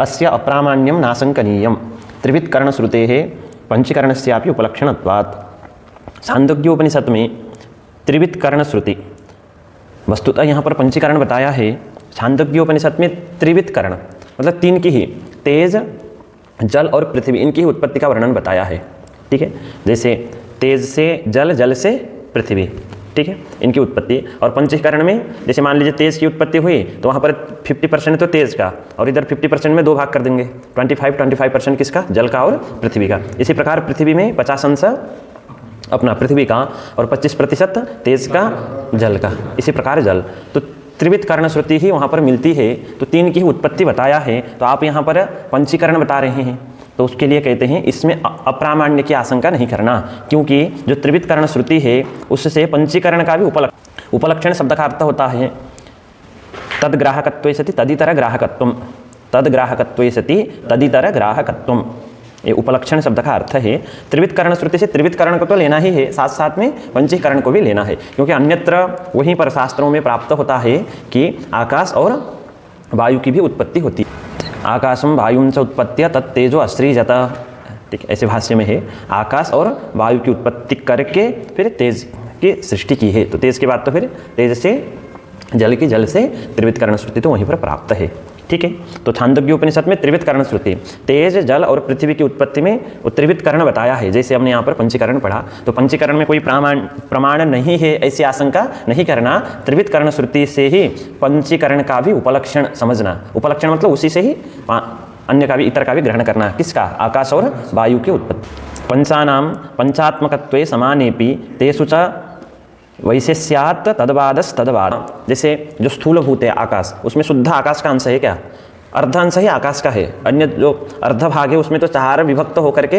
अस्य अप्रामाण्यं नाशंकनीयं त्रिविधकरणश्रुतेः पंचीकरणस्यापि उपलक्षणत्वात्। छांदोग्योपनिषद में त्रिविधकरण श्रुति, वस्तुतः यहाँ पर पंचीकरण बताया है। छांदोग्योपनिषद में त्रिविधकरण मतलब तीन की ही, तेज, जल और पृथ्वी, इनकी ही उत्पत्ति का वर्णन बताया है। ठीक है, जैसे तेज से जल, जल से पृथ्वी, ठीक है, इनकी उत्पत्ति। और पंचीकरण में जैसे मान लीजिए तेज की उत्पत्ति हुई तो वहाँ पर 50% तो तेज का, और इधर 50% में दो भाग कर देंगे, 25% किसका, जल का और पृथ्वी का। इसी प्रकार पृथ्वी में 50 अंश अपना पृथ्वी का और 25% तेज का, जल का। इसी प्रकार जल, तो त्रिविधकरण श्रुति ही वहाँ पर मिलती है, तो तीन की उत्पत्ति बताया है। तो आप यहाँ पर पंचीकरण बता रहे हैं, तो उसके लिए कहते हैं इसमें अप्रामाण्य की आशंका नहीं करना, क्योंकि जो त्रिविधकरण श्रुति है उससे पंचीकरण का भी उपलक्षण शब्द का अर्थ होता है तद्ग्राहकत्वे सति तदितर ग्राहकत्वम, तद्ग्राहकत्वे सति तदितर ग्राहकत्वम, ये उपलक्षण शब्द का अर्थ है। त्रिविधकरण श्रुति से त्रिविधकरण को तो लेना ही है, साथ साथ में पंचीकरण को भी लेना है, क्योंकि अन्यत्र वहीं पर शास्त्रों में प्राप्त होता है कि आकाश और वायु की भी उत्पत्ति होती है। आकाशम वायुं च उत्पत्त्य तत्तेजो अस्त्रीजत, ठीक, ऐसे भाष्य में है। आकाश और वायु की उत्पत्ति करके फिर तेज की सृष्टि की है, तो तेज के बाद तो फिर तेज से जल की, जल से त्रिविधकरण श्रुति तो वहीं पर प्राप्त है। ठीक है, तो छांदोग्योपनिषद में त्रिविधकरण श्रुति, तेज, जल और पृथ्वी की उत्पत्ति में वो त्रिविधकरण बताया है। जैसे हमने यहाँ पर पंचीकरण पढ़ा, तो पंचीकरण में कोई प्रमाण नहीं है ऐसी आशंका नहीं करना, त्रिविधकरण श्रुति से ही पंचीकरण का भी उपलक्षण समझना। उपलक्षण मतलब उसी से ही अन्य का भी, इतर का भी ग्रहण करना। किसका, आकाश और वायु की उत्पत्ति। पंचानां पंचात्मकत्वे समानेपि तेषु च वैशेष्यात् तद्वादस तद्वाद, जैसे जो स्थूल भूत है आकाश, उसमें शुद्ध आकाश का अंश है क्या, अर्ध अंश ही आकाश का है। अन्य जो अर्ध भाग है उसमें तो चार विभक्त होकर के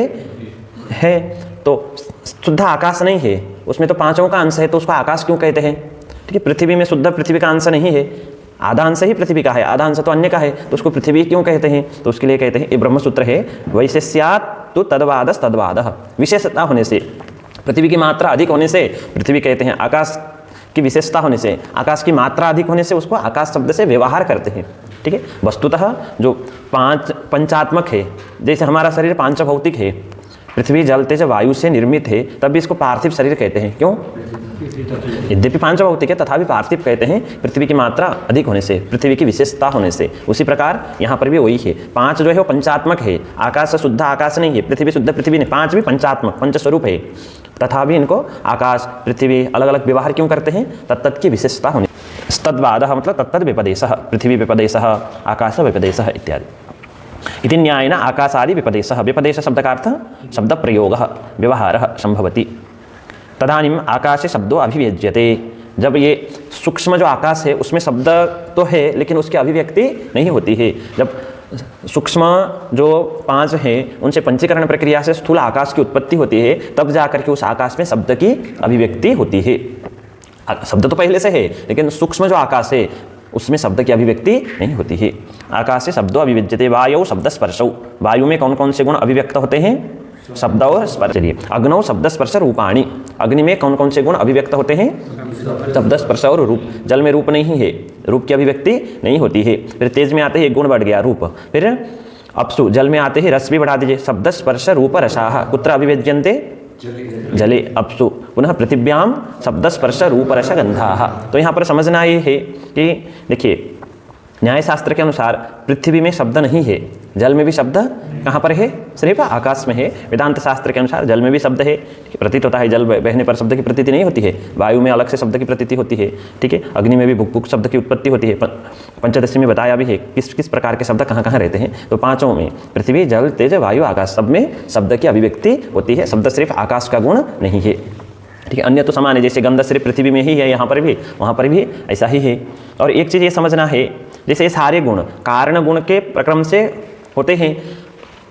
है, तो शुद्ध आकाश नहीं है, उसमें तो पांचों का अंश है, तो उसको आकाश क्यों कहते हैं। ठीक है, पृथ्वी में शुद्ध पृथ्वी का अंश नहीं है, आधा अंश ही पृथ्वी का है, आधा अंश तो अन्य का है, तो उसको पृथ्वी क्यों कहते हैं। तो उसके लिए कहते हैं, ये ब्रह्मसूत्र है, वैशेष्यात् तो तद्वादस तद्वाद, विशेषता होने से, पृथ्वी की मात्रा अधिक होने से पृथ्वी कहते हैं, आकाश की विशेषता होने से, आकाश की मात्रा अधिक होने से उसको आकाश शब्द से व्यवहार करते हैं। ठीक है, वस्तुतः जो पंचात्मक है, जैसे हमारा शरीर पांच भौतिक है, पृथ्वी जल तेज वायु से निर्मित है, तब भी इसको पार्थिव शरीर कहते हैं। क्यों, यद्यपि पांच भौतिक है तथापि पार्थिव कहते हैं, पृथ्वी की मात्रा अधिक होने से, पृथ्वी की विशेषता होने से। उसी प्रकार यहाँ पर भी वही है, पांच जो है वो पंचात्मक है, आकाश शुद्ध आकाश नहीं है, पृथ्वी शुद्ध पृथ्वी नहीं, पांच भी पंचात्मक पंचस्वरूप है, तथा भी इनको आकाश पृथ्वी अलग अलग व्यवहार क्यों करते हैं, तत्त की विशेषता होने। तद्वाद मतलब तत्तद व्यपदेशः, पृथ्वी व्यपदेशः, आकाश व्यपदेशः इत्यादि। इति न्यायेन आकाशादि व्यपदेशः, व्यपदेश शब्द का अर्थ शब्द प्रयोगः, व्यवहारः संभवति। तदानीम आकाशे शब्दों अभिव्यज्यते, जब ये सूक्ष्म जो आकाश है उसमें शब्द तो है लेकिन उसकी अभिव्यक्ति नहीं होती है। जब सूक्ष्म जो पांच हैं उनसे पंचीकरण प्रक्रिया से स्थूल आकाश की उत्पत्ति होती है, तब जाकर के उस आकाश में शब्द की अभिव्यक्ति होती है। शब्द तो पहले से है लेकिन सूक्ष्म जो आकाश है उसमें शब्द की अभिव्यक्ति नहीं होती है। आकाश से शब्दों अभिव्यज्यते, वायौ शब्द स्पर्शौ, वायु में कौन कौन से गुण अभिव्यक्त होते हैं, शब्द और स्पर्श। चलिए, अग्नौ शब्द स्पर्श रूपाणि, अग्नि में कौन कौन से गुण अभिव्यक्त होते हैं, शब्द स्पर्श और रूप। जल में रूप नहीं है, रूप की अभिव्यक्ति नहीं होती है। फिर तेज में आते ही एक गुण बढ़ गया रूप। फिर अपसु, जल में आते ही रस भी बढ़ा दीजिए, शब्द स्पर्श रूप रसाः, कुत्र अभिव्यज्यन्ते, जले अपसु। पुनः पृथिव्याम शब्द स्पर्श रूप रस गंधाः। तो यहाँ पर समझना ये है कि देखिए, न्याय शास्त्र के अनुसार पृथ्वी में शब्द नहीं है, जल में भी शब्द कहाँ पर है, सिर्फ आकाश में है। वेदांत शास्त्र के अनुसार जल में भी शब्द है, प्रतीत होता है, जल बहने पर शब्द की प्रतीति नहीं होती है, वायु में अलग से शब्द की प्रतीति होती है। ठीक है, अग्नि में भी भुक भुक शब्द की उत्पत्ति होती है। पंचदशी में बताया भी है किस किस प्रकार के शब्द कहाँ कहाँ रहते हैं। तो पांचों में पृथ्वी जल तेज वायु आकाश, सब में शब्द की अभिव्यक्ति होती है, शब्द सिर्फ आकाश का गुण नहीं है। ठीक है, अन्य तो समान है, जैसे गंध सिर्फ पृथ्वी में ही है, यहाँ पर भी वहाँ पर भी ऐसा ही है। और एक चीज़ ये समझना है, जैसे ये सारे गुण कारण गुण के प्रक्रम से होते हैं,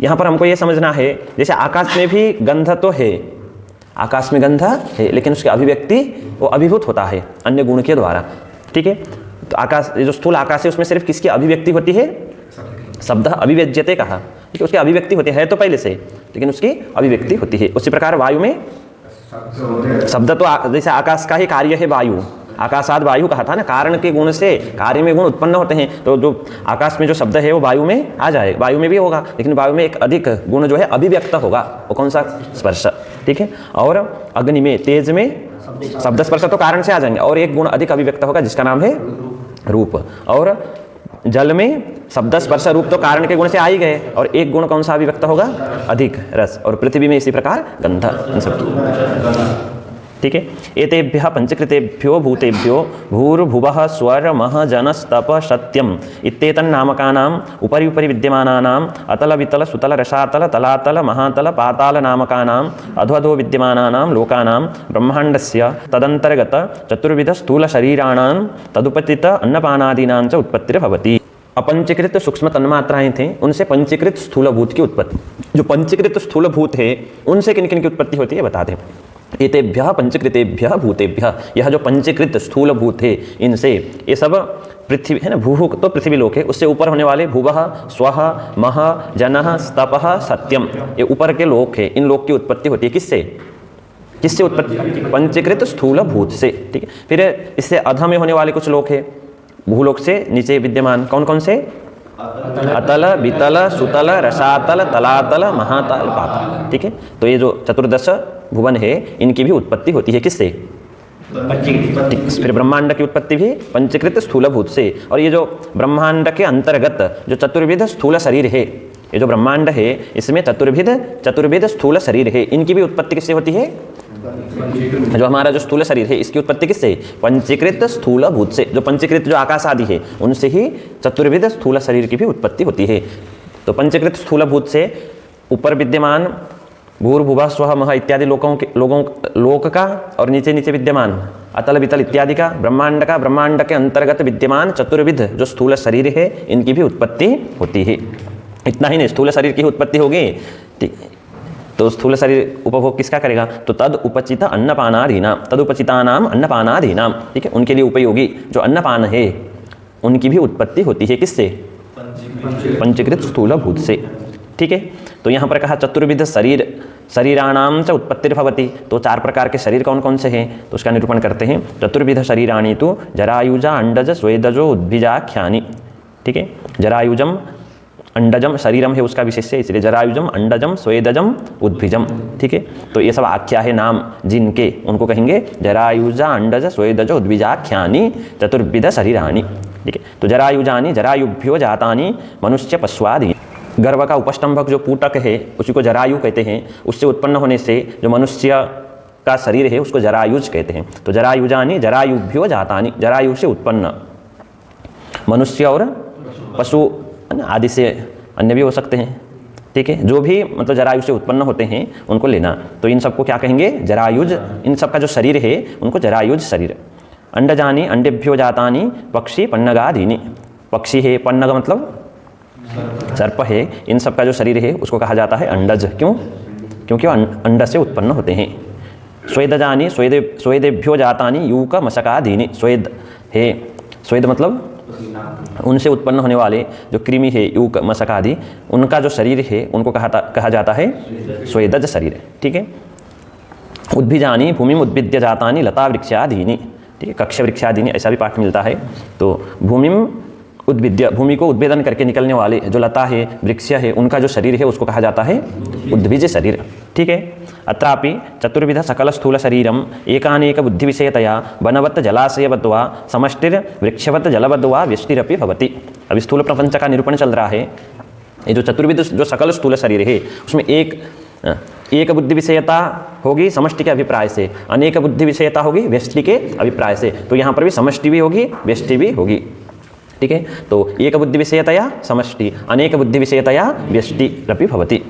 यहाँ पर हमको ये समझना है, जैसे आकाश में भी गंध तो है, आकाश में गंध है, लेकिन उसकी अभिव्यक्ति वो अभिभूत होता है अन्य गुण के द्वारा। ठीक है, तो आकाश जो स्थूल आकाश है उसमें सिर्फ किसकी अभिव्यक्ति होती है, शब्द अभिव्यज्यते कहा, ठीक है, उसकी अभिव्यक्ति होती है तो पहले से, लेकिन उसकी अभिव्यक्ति होती है। उसी प्रकार वायु में शब्द तो जैसे आकाश का ही कार्य है वायु, आकाशाद वायु कहा था ना, कारण के गुण से कार्य में गुण उत्पन्न होते हैं। तो जो आकाश में जो शब्द है वो वायु में आ जाए, वायु में भी होगा, लेकिन वायु में एक अधिक गुण जो है अभिव्यक्त होगा, वो कौन सा? स्पर्श, ठीक है। और अग्नि में, तेज में शब्द स्पर्श तो कारण से आ जाएंगे, और एक गुण अधिक अभिव्यक्त होगा जिसका नाम है रूप। और जल में शब्द स्पर्श रूप तो कारण के गुण से आ ही गए, और एक गुण कौन सा अभिव्यक्त होगा? अधिक, रस। और पृथ्वी में इसी प्रकार गंध, इन सब, ठीक है। एतेभ्यः पंचकृतेभ्यो भूतेभ्यो भूर्भुवः स्वर्मः जनस्तप सत्यम इत्येतन्नामकानाम् उपरि उपरि विद्यमानानाम् अतल वितल सुतल रसातल तलातल महातल पाताल नामकानाम् अधोअधो विद्यमानानां लोकानां ब्रह्माण्डस्य तदन्तर्गत चतुर्विध स्थूल शरीराणां तदुपतित अन्नपानादीनां च उत्पत्तिर्भवति। अपंचीकृत सूक्ष्म तन्मात्राएं थे, उनसे पंचीकृत स्थूलभूत की उत्पत्ति। जो पंचीकृत स्थूलभूत है उनसे किन किन की उत्पत्ति होती है बता दें। एतेभ्यः पंचकृतेभ्यः भूतेभ्यः, यह जो पंचीकृत स्थूलभूत है इनसे, ये सब पृथ्वी है ना, भू तो पृथ्वी लोक है, उससे ऊपर होने वाले भुवः स्वः मह जनः स्तपः सत्यम, ये ऊपर के लोक है। इन लोक की उत्पत्ति होती है किससे? किससे उत्पत्ति? पंचीकृत स्थूलभूत से, ठीक है। फिर इससे अध में होने वाले कुछ लोक है, भूलोक से नीचे विद्यमान, कौन कौन से? अतल वितल सुतल रसातल तलातल महातल पाताल, ठीक है। तो ये जो चतुर्दश भुवन है इनकी भी उत्पत्ति होती है किससे? फिर ब्रह्मांड की उत्पत्ति भी पंचीकृत स्थूलभूत से। और ये जो ब्रह्मांड के अंतर्गत जो चतुर्विध स्थूल शरीर है, ये जो ब्रह्मांड है इसमें चतुर्विध स्थूल शरीर है, इनकी भी उत्पत्ति किससे होती है? जो हमारा जो स्थूल शरीर है इसकी उत्पत्ति किससे? पंचीकृत स्थूलभूत से। जो पंचीकृत जो आकाश आदि है उनसे ही चतुर्विध स्थूल शरीर की भी उत्पत्ति होती है। तो पंचीकृत स्थूलभूत से ऊपर विद्यमान भूर्भुवः स्वः मह इत्यादि लोक का, और नीचे नीचे विद्यमान अतल वितल इत्यादि का, ब्रह्मांड का, ब्रह्मांड के अंतर्गत विद्यमान चतुर्विध जो स्थूल शरीर है इनकी भी उत्पत्ति होती है। इतना ही नहीं, स्थूल शरीर की उत्पत्ति होगी, ठीक, तो स्थूल शरीर उपभोग किसका करेगा? तो तद उपचित अन्नपानादीनाम, तदुपचितानाम अन्नपानादीनाम, ठीक है, उनके लिए उपयोगी जो अन्नपान है उनकी भी उत्पत्ति होती है किससे? पंचीकृत स्थूलभूत से, ठीक है। तो यहाँ पर कहा चतुर्विध शरीराणाम च उत्पत्तिर्भवति, तो चार प्रकार के शरीर कौन कौन से हैं तो उसका निरूपण करते हैं। चतुर्विध शरीराणि तो जरायुजा अंडज स्वेदजो उद्भिजाख्यानि, ठीक है। जरायुजम अंडजम शरीरम है उसका विशेष है, इसलिए जरायुजम अंडजम स्वेदजम उद्भिजम, ठीक है। तो ये सब आख्या है नाम जिनके, उनको कहेंगे जरायुजा अंडज स्वेदज उद्भिजाख्यानि चतुर्विध शरीराणि, ठीक है। तो जरायुजानि जरायुभ्यो जातानि मनुष्य पश्वादि, गर्भ का उपस्तंभक जो पूटक है उसी को जरायु कहते हैं, उससे उत्पन्न होने से जो मनुष्य का शरीर है उसको जरायुज कहते हैं। तो जरायुजानि जरायुभ्यो जातानि, जरायु से उत्पन्न मनुष्य और पशु आदि से अन्य भी हो सकते हैं, ठीक है, जो भी मतलब जरायु से उत्पन्न होते हैं उनको लेना। तो इन सबको क्या कहेंगे? जरायुज। इन सब का जो शरीर है उनको जरायुज शरीर। अंडजानि अंडेभ्यो जातानि पक्षी पन्नगादीनि, पक्षी है, पन्नग मतलब सर्प है, इन सब का जो शरीर है उसको कहा जाता है अंडज। क्यों? क्योंकि अंड से उत्पन्न होते हैं। स्वेदजानि स्वेदेभ्यो जातानि यूक मशकादीनि, स्वेद है, स्वेद मतलब उनसे उत्पन्न होने वाले जो कृमि है यूक मशक आदि, उनका जो शरीर है उनको कहा जाता है स्वेदज शरीर, ठीक है। उद्भिजानि भूमि उद्भिद्य जातानि लता वृक्षादीनि, ठीक है, कक्ष वृक्षादीनि ऐसा भी पाठ मिलता है। तो भूमि उद्भिद्य, भूमि को उद्भेदन करके निकलने वाले जो लता है वृक्ष है उनका जो शरीर है उसको कहा जाता है उद्भिज शरीर, ठीक है। अत्रापि चतुर्विध सकल स्थूल शरीरम एकानेक बुद्धि विषयतया वनवत् जलाशयवद्वा समष्टिर वृक्षवत् जलवद्वा व्यष्टिरपि भवति। अब स्थूल प्रपंच का निरूपण चल रहा है। ये जो चतुर्विध जो सकल स्थूल शरीर है उसमें एक बुद्धि विषयता होगी समष्टि के अभिप्राय से, अनेक बुद्धि विषयता होगी व्यष्टि के अभिप्राय से। तो यहाँ पर भी समष्टि भी होगी व्यष्टि भी होगी, ठीक है। तो एक बुद्धि विषयतया समष्टि, अनेक बुद्धि विषयतया व्यष्टिरपि भवति।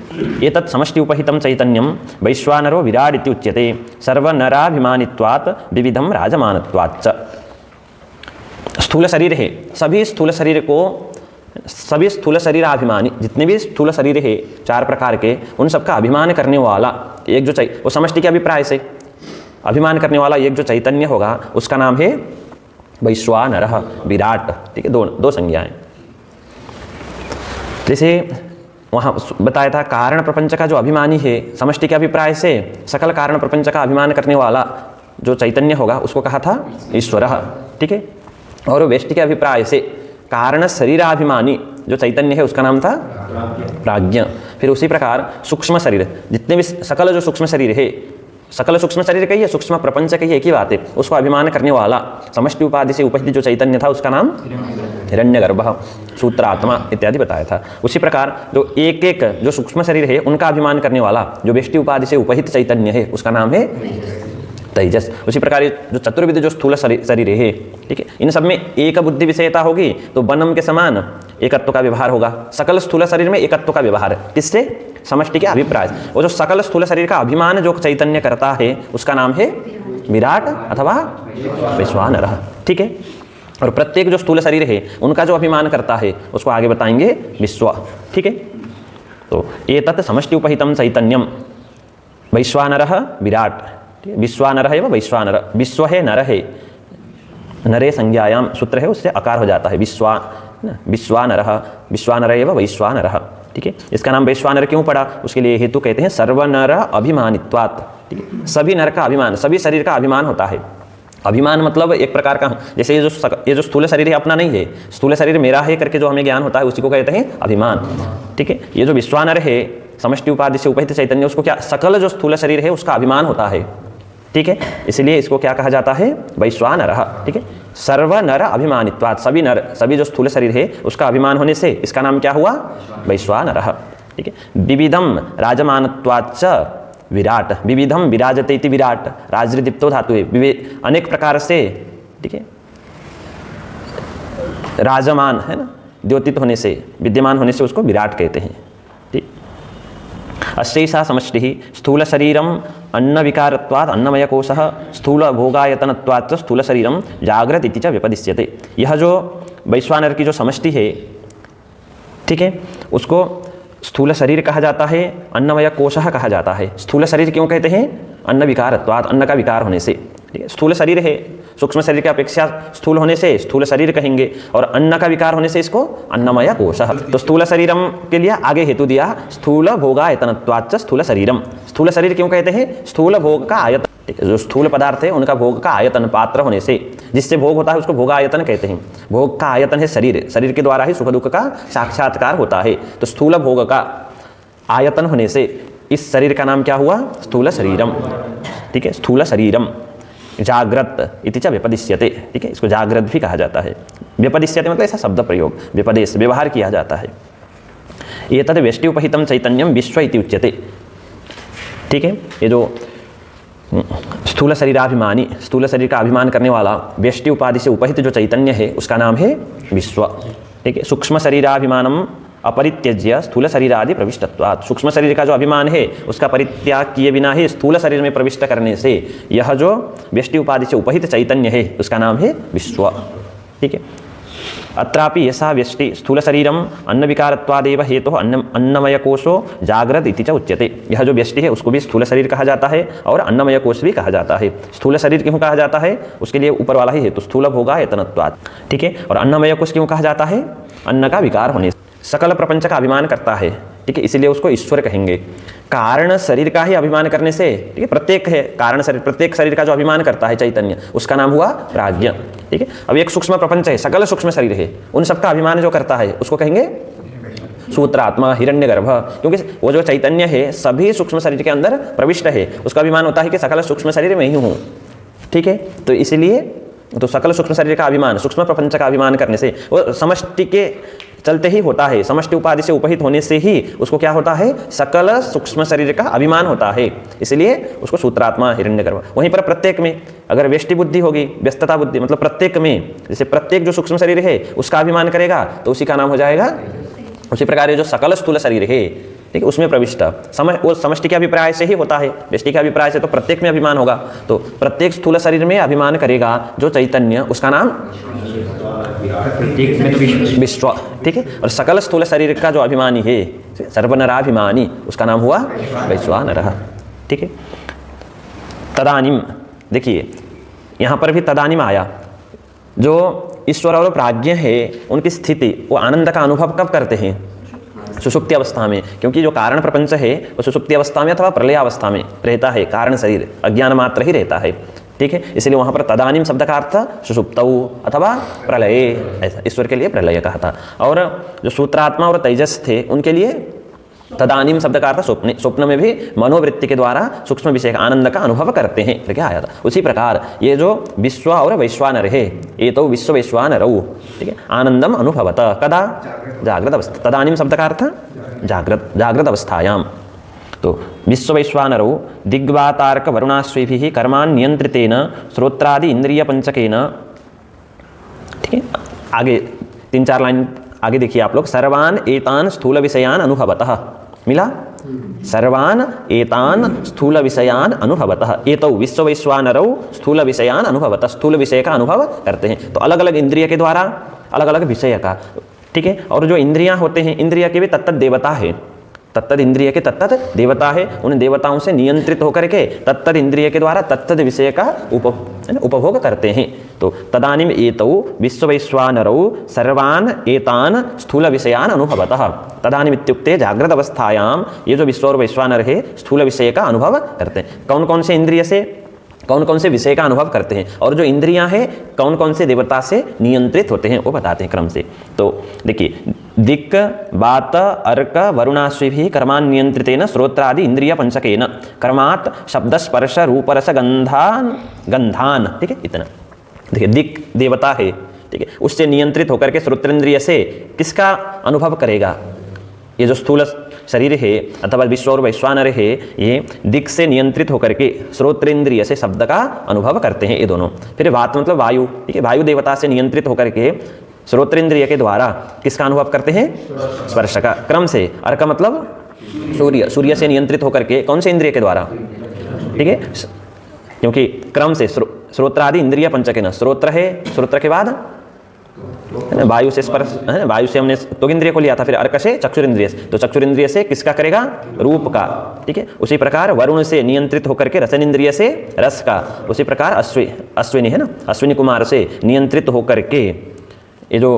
एतत् समष्टि उपहितं चैतन्यं वैश्वानरो विराट् इति उच्यते सर्वनराभिमानित्वात् विविधं राजमानत्वात् च। स्थूल शरीर है, सभी स्थूल शरीर अभिमानी, जितने भी स्थूल शरीर है चार प्रकार के, उन सबका अभिमान करने वाला एक जो वो समष्टि के अभिप्राय से अभिमान करने वाला एक जो चैतन्य होगा उसका नाम है वैश्वानरः विराट, ठीक है। दो संज्ञाएं। जैसे वहाँ बताया था कारण प्रपंच का जो अभिमानी है समष्टि के अभिप्राय से, सकल कारण प्रपंच का अभिमान करने वाला जो चैतन्य होगा उसको कहा था ईश्वर, ठीक है। और व्यष्टि के अभिप्राय से कारण शरीराभिमानी जो चैतन्य है उसका नाम था प्राज्ञ। फिर उसी प्रकार सूक्ष्म शरीर, जितने भी सकल जो सूक्ष्म शरीर है, सकल सूक्ष्म शरीर कहिए, सूक्ष्म प्रपंच कहिए, एक ही बात है, उसको अभिमान करने वाला समष्टि उपाधि से उपस्थित जो चैतन्य था उसका नाम हिरण्यगर्भ, सूत्रात्मा इत्यादि बताया था। उसी प्रकार जो एक एक जो सूक्ष्म शरीर है उनका अभिमान करने वाला जो व्यष्टि उपाधि से उपहित चैतन्य है उसका नाम है तेजस। उसी प्रकार जो चतुर्विध जो स्थूल शरीर है, ठीक है, इन सब में एक बुद्धि विषयता होगी तो बनम के समान एकत्व का व्यवहार होगा। सकल स्थूल शरीर में एकत्व का व्यवहार किससे? समष्टि के अभिप्राय। वो जो सकल स्थूल शरीर का अभिमान जो चैतन्य करता है उसका नाम है विराट अथवा वैश्वानर, ठीक है। और प्रत्येक जो स्थूल शरीर है उनका जो अभिमान करता है उसको आगे बताएंगे विश्व, ठीक है। तो एतत् समष्टि उपहितम चैतन्यम वैश्वानरः विराट, विश्वानर है वह वैश्वानर, विश्व है नर है, नरे संज्ञायाम सूत्र है उससे आकार हो जाता है विश्वानरः, विश्वानर एव वैश्वानरः, ठीक है। इसका नाम वैश्वानर क्यों पड़ा? उसके लिए हेतु कहते हैं सर्वनर अभिमानित्वात्, ठीक है। सभी नर का अभिमान, सभी शरीर का अभिमान होता है। अभिमान मतलब एक प्रकार का, जैसे ये जो स्थूल शरीर है अपना नहीं है, स्थूल शरीर मेरा है करके जो हमें ज्ञान होता है उसी को कहते हैं अभिमान, ठीक है। ये जो विश्वानर है समष्टि उपाधि से उपहित चैतन्य, उसको क्या सकल जो स्थूल शरीर है उसका अभिमान होता है, ठीक है। इसलिए इसको क्या कहा जाता है? वैश्वानरः, ठीक है। सर्व नर अभिमानित्वात्, सभी नर, सभी जो स्थूल शरीर है उसका अभिमान होने से इसका नाम क्या हुआ? वैश्वानरः, ठीक है। विविधम राजमानत्वाच्च विराट, विविधम विराजते इति विराट, राजदीप्तो धातु है, अनेक प्रकार से, ठीक है, राजमान है ना, द्योतित होने से, विद्यमान होने से उसको विराट कहते हैं, ठीक। अश्चैषा समष्टिः स्थूल शरीरम अन्न विकारत्वात् अन्नमय कोशः स्थूल भोगायतनत्वात् स्थूल शरीरम जागृत इति च व्यपदिश्यते। यह जो वैश्वानर की जो समष्टि है, ठीक है, उसको स्थूल शरीर कहा जाता है, अन्नमय कोशः कहा जाता है। स्थूल शरीर क्यों कहते हैं? अन्न विकारत्वात्, अन्न का विकार होने से, ठीक है। स्थूल शरीर है, सूक्ष्म शरीर की अपेक्षा स्थूल होने से स्थूल शरीर कहेंगे, और अन्न का विकार होने से इसको अन्नमय कोशः। तो स्थूल शरीरम के लिए आगे हेतु दिया स्थूल भोगायतनत्वाच्च स्थूल शरीरम। स्थूल शरीर क्यों कहते हैं? स्थूल भोग का आयतन, ठीक है, जो स्थूल पदार्थ है उनका भोग का आयतन, पात्र होने से, जिससे भोग होता है उसको भोगायतन कहते हैं। भोग का आयतन है शरीर, शरीर के द्वारा ही सुख दुख का साक्षात्कार होता है। तो स्थूल भोग का आयतन होने से इस शरीर का नाम क्या हुआ? स्थूल शरीरम, ठीक है। स्थूल शरीरम जागृत इति च व्यपदिश्यते, ठीक है, इसको जागृत भी कहा जाता है। व्यपदिश्यते मतलब ऐसा शब्द प्रयोग, व्यपदेश, व्यवहार किया जाता है। एतद् व्यष्टि उपहितम चैतन्यम विश्व इति उच्यते, ठीक है। ये जो स्थूल शरीराभिमानी, स्थूल शरीर का अभिमान करने वाला व्यष्टि उपाधि से उपहित जो चैतन्य है उसका नाम है विश्व, ठीक है। सूक्ष्म शरीराभिमानम अपरित्यज्य स्थूल शरीरादि प्रविष्टत्वात्, सूक्ष्म शरीर का जो अभिमान है उसका परित्याग किए बिना ही स्थूल शरीर में प्रविष्ट करने से यह जो व्यष्टि उपाधि से उपहित चैतन्य है उसका नाम है विश्व, ठीक है। अत्रापि यसा व्यष्टि स्थूल शरीरम अन्न विकारत्वादेव हेतुः अन्नमय कोशो जागृत इति च उच्यते। यह जो व्यष्टि है उसको भी स्थूल शरीर कहा जाता है और अन्नमय कोश भी कहा जाता है। स्थूल शरीर क्यों कहा जाता है? उसके लिए ऊपर वाला ही हेतु, स्थूल भोगायतनत्वात्, ठीक है। और अन्नमय कोश क्यों कहा जाता है? अन्न का विकार होने, सकल प्रपंच का अभिमान करता है, ठीक है, इसलिए उसको ईश्वर कहेंगे। कारण शरीर का ही अभिमान करने से, ठीक है, प्रत्येक है कारण शरीर, प्रत्येक शरीर का जो अभिमान करता है चैतन्य उसका नाम हुआ प्राज्ञ, ठीक है। अब एक सूक्ष्म प्रपंच है, सकल सूक्ष्म शरीर है, उन सबका अभिमान जो करता है उसको कहेंगे सूत्रात्मा, हिरण्यगर्भ, क्योंकि वो जो चैतन्य है सभी सूक्ष्म शरीर के अंदर प्रविष्ट है, उसका अभिमान होता है कि सकल सूक्ष्म शरीर में ही हूँ, ठीक है। तो इसलिए तो सकल सूक्ष्म शरीर का अभिमान, सूक्ष्म प्रपंच का अभिमान करने से वो समष्टि के चलते ही होता है, समष्टि उपाधि से उपहित होने से ही उसको क्या होता है? सकल सूक्ष्म शरीर का अभिमान होता है, इसलिए उसको सूत्रात्मा, हिरण्यगर्भ। वहीं पर प्रत्येक में अगर व्यष्टि बुद्धि होगी, व्यस्तता बुद्धि, मतलब प्रत्येक में, जैसे प्रत्येक जो सूक्ष्म शरीर है उसका अभिमान करेगा तो उसी का नाम हो जाएगा। उसी प्रकार ये जो सकल स्थूल शरीर है, ठीक है, उसमें प्रविष्ट वो समष्टि के अभिप्राय से ही होता है, व्यष्टि के अभिप्राय से तो प्रत्येक में अभिमान होगा, तो प्रत्येक स्थूल शरीर में अभिमान करेगा जो चैतन्य उसका नाम विश्व, ठीक है। और सकल स्थूल शरीर का जो अभिमानी है सर्वनराभिमानी उसका नाम हुआ वैश्वानरः, ठीक है। तदानीम, देखिए यहाँ पर भी तदानीम आया, जो ईश्वर और प्राज्ञ है उनकी स्थिति, वो आनंद का अनुभव कब करते हैं? सुषुप्ति अवस्था में, क्योंकि जो कारण प्रपंच है वो सुषुप्ति अवस्था में अथवा प्रलय अवस्था में रहता है, कारण शरीर अज्ञान मात्र ही रहता है, ठीक है, इसलिए वहाँ पर तदानीम शब्द का अर्थ सुषुप्तौ अथवा प्रलये, ऐसा ईश्वर के लिए प्रलय कहा था। और जो सूत्रात्मा और तेजस थे उनके लिए तदानीम शब्द का अर्थ स्वप्न, स्वप्न में भी मनोवृत्ति के द्वारा सूक्ष्म विषय का आनंद का अनुभव करते हैं, तो क्या आया था। उसी प्रकार ये जो विश्व और वैश्वानर है, ये तो विश्व वैश्वानरौ, ठीक है, आनंदम अनुभवत कदा जागृत अवस्था, तदानीम शब्द का अर्थ जागृत अवस्थायाम। तो विश्व वैश्वानरौ दिग्वातारक वरुणाश्विभिः कर्मान् नियंत्रितेन श्रोत्रादि इंद्रिय पंचकेन, ठीक है। आगे 3-4 लाइन आगे देखिए आप लोग, सर्वान एतान स्थूल विषयान अनुभवतः, मिला, सर्वान एतान स्थूल विषयान अनुभवतः, एतौ विश्व वैश्वानरौ स्थूल विषयान अनुभवतः, स्थूल विषय का अनुभव करते हैं। तो अलग अलग इंद्रिय के द्वारा अलग अलग विषय का, ठीक है। और जो इंद्रियां होते हैं, इंद्रिय के भी तत्त देवता है, तत्त इंद्रिय के तत्त देवता है, उन देवताओं से नियंत्रित होकर के तत्त इंद्रिय के द्वारा तत्त विषय का उपभोग करते हैं। तो तदानीम एतौ विश्व वैश्वानरौ सर्वान एतान स्थूल विषयान अनुभवतः, तदानीम इत्युक्ते जागृत अवस्थायाम ये जो विश्व और वैश्वानर है स्थूल विषय का अनुभव करते हैं। कौन कौन से इंद्रिय से कौन कौन से विषय का अनुभव करते हैं, और जो इंद्रियां हैं कौन कौन से देवता से नियंत्रित होते हैं वो बताते हैं क्रम से। तो देखिए, दिक् वात अर्क वरुणाश्विभिः कर्मान् नियंत्रितेन श्रोत्रादि इंद्रिय पंचकेन कर्मात् शब्द स्पर्श रूप रस गंधान, ठीक है, इतना। देखिए, दिक् देवता है, ठीक है, उससे नियंत्रित होकर के श्रोत्रेंद्रिय से किसका अनुभव करेगा, ये जो स्थूल शरीर है अथवा विश्व और वैश्वानर है, ये दिक् से नियंत्रित होकर के श्रोत्रेंद्रिय से शब्द का अनुभव करते हैं, ये दोनों। फिर वात मतलब वायु, ठीक है, वायु देवता से नियंत्रित होकर के श्रोत्रेंद्रिय के द्वारा किसका अनुभव करते हैं, स्पर्श का, क्रम से। अर्क मतलब सूर्य, सूर्य से नियंत्रित होकर के कौन से इंद्रिय के द्वारा, ठीक है, क्योंकि क्रम से श्रोत्रादि इंद्रिय पंचकेन, श्रोत्र है, श्रोत्र के बाद वायु से स्पर्श, वायु से हमने त्वक इंद्रिय को लिया था, फिर अर्क से चक्षुरिंद्रिय, तो चक्षुरिंद्रिय से किसका करेगा, रूप का, ठीक है। उसी प्रकार वरुण से नियंत्रित होकर के रसनेन्द्रिय से रस का, उसी प्रकार अश्विनी है ना, अश्विनी कुमार से नियंत्रित होकर के ये जो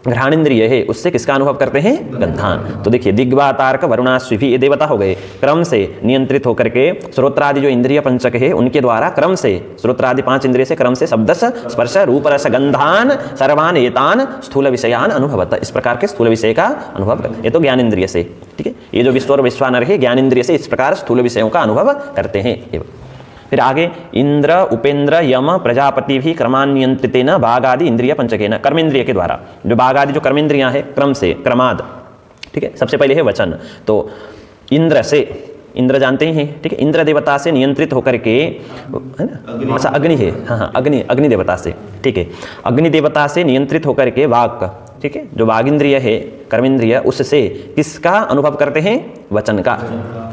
घ्राणेन्द्रिय है उससे किसका अनुभव करते हैं, गंधान। तो देखिए, दिग्वातारक वरुणाश्विभिः ये देवता हो गए, क्रम से नियंत्रित होकर के श्रोत्रादि जो इंद्रिय पंचक है उनके द्वारा क्रम से, श्रोत्रादि 5 इंद्रिय से क्रम से शब्द स्पर्श रूप रस गंधान सर्वान एतान स्थूल विषयान अनुभवत, इस प्रकार के स्थूल विषय का अनुभव करते। ये तो ज्ञानेन्द्रिय से, ठीक है, ये जो विश्व और वैश्वानर है ज्ञानेन्द्रिय से इस प्रकार स्थूल विषयों का अनुभव करते हैं। फिर आगे, इंद्र उपेंद्र यम प्रजापति भी क्रमान नियंत्रितेन बाघादि इंद्रिय पंचकेन, कर्मेंद्रिय के द्वारा, जो बाघादि जो कर्मेंद्रियां हैं क्रम से, क्रमाद, ठीक है। सबसे पहले है वचन, तो इंद्र से, इंद्र जानते ही हैं, ठीक है, इंद्र देवता से नियंत्रित होकर के, है ना, अच्छा अग्नि है, हाँ, अग्नि देवता से, ठीक है, अग्नि देवता से नियंत्रित होकर के वाक, ठीक है, जो वाग इंद्रिय है कर्मेंद्रिय, उससे किसका अनुभव करते हैं, वचन का,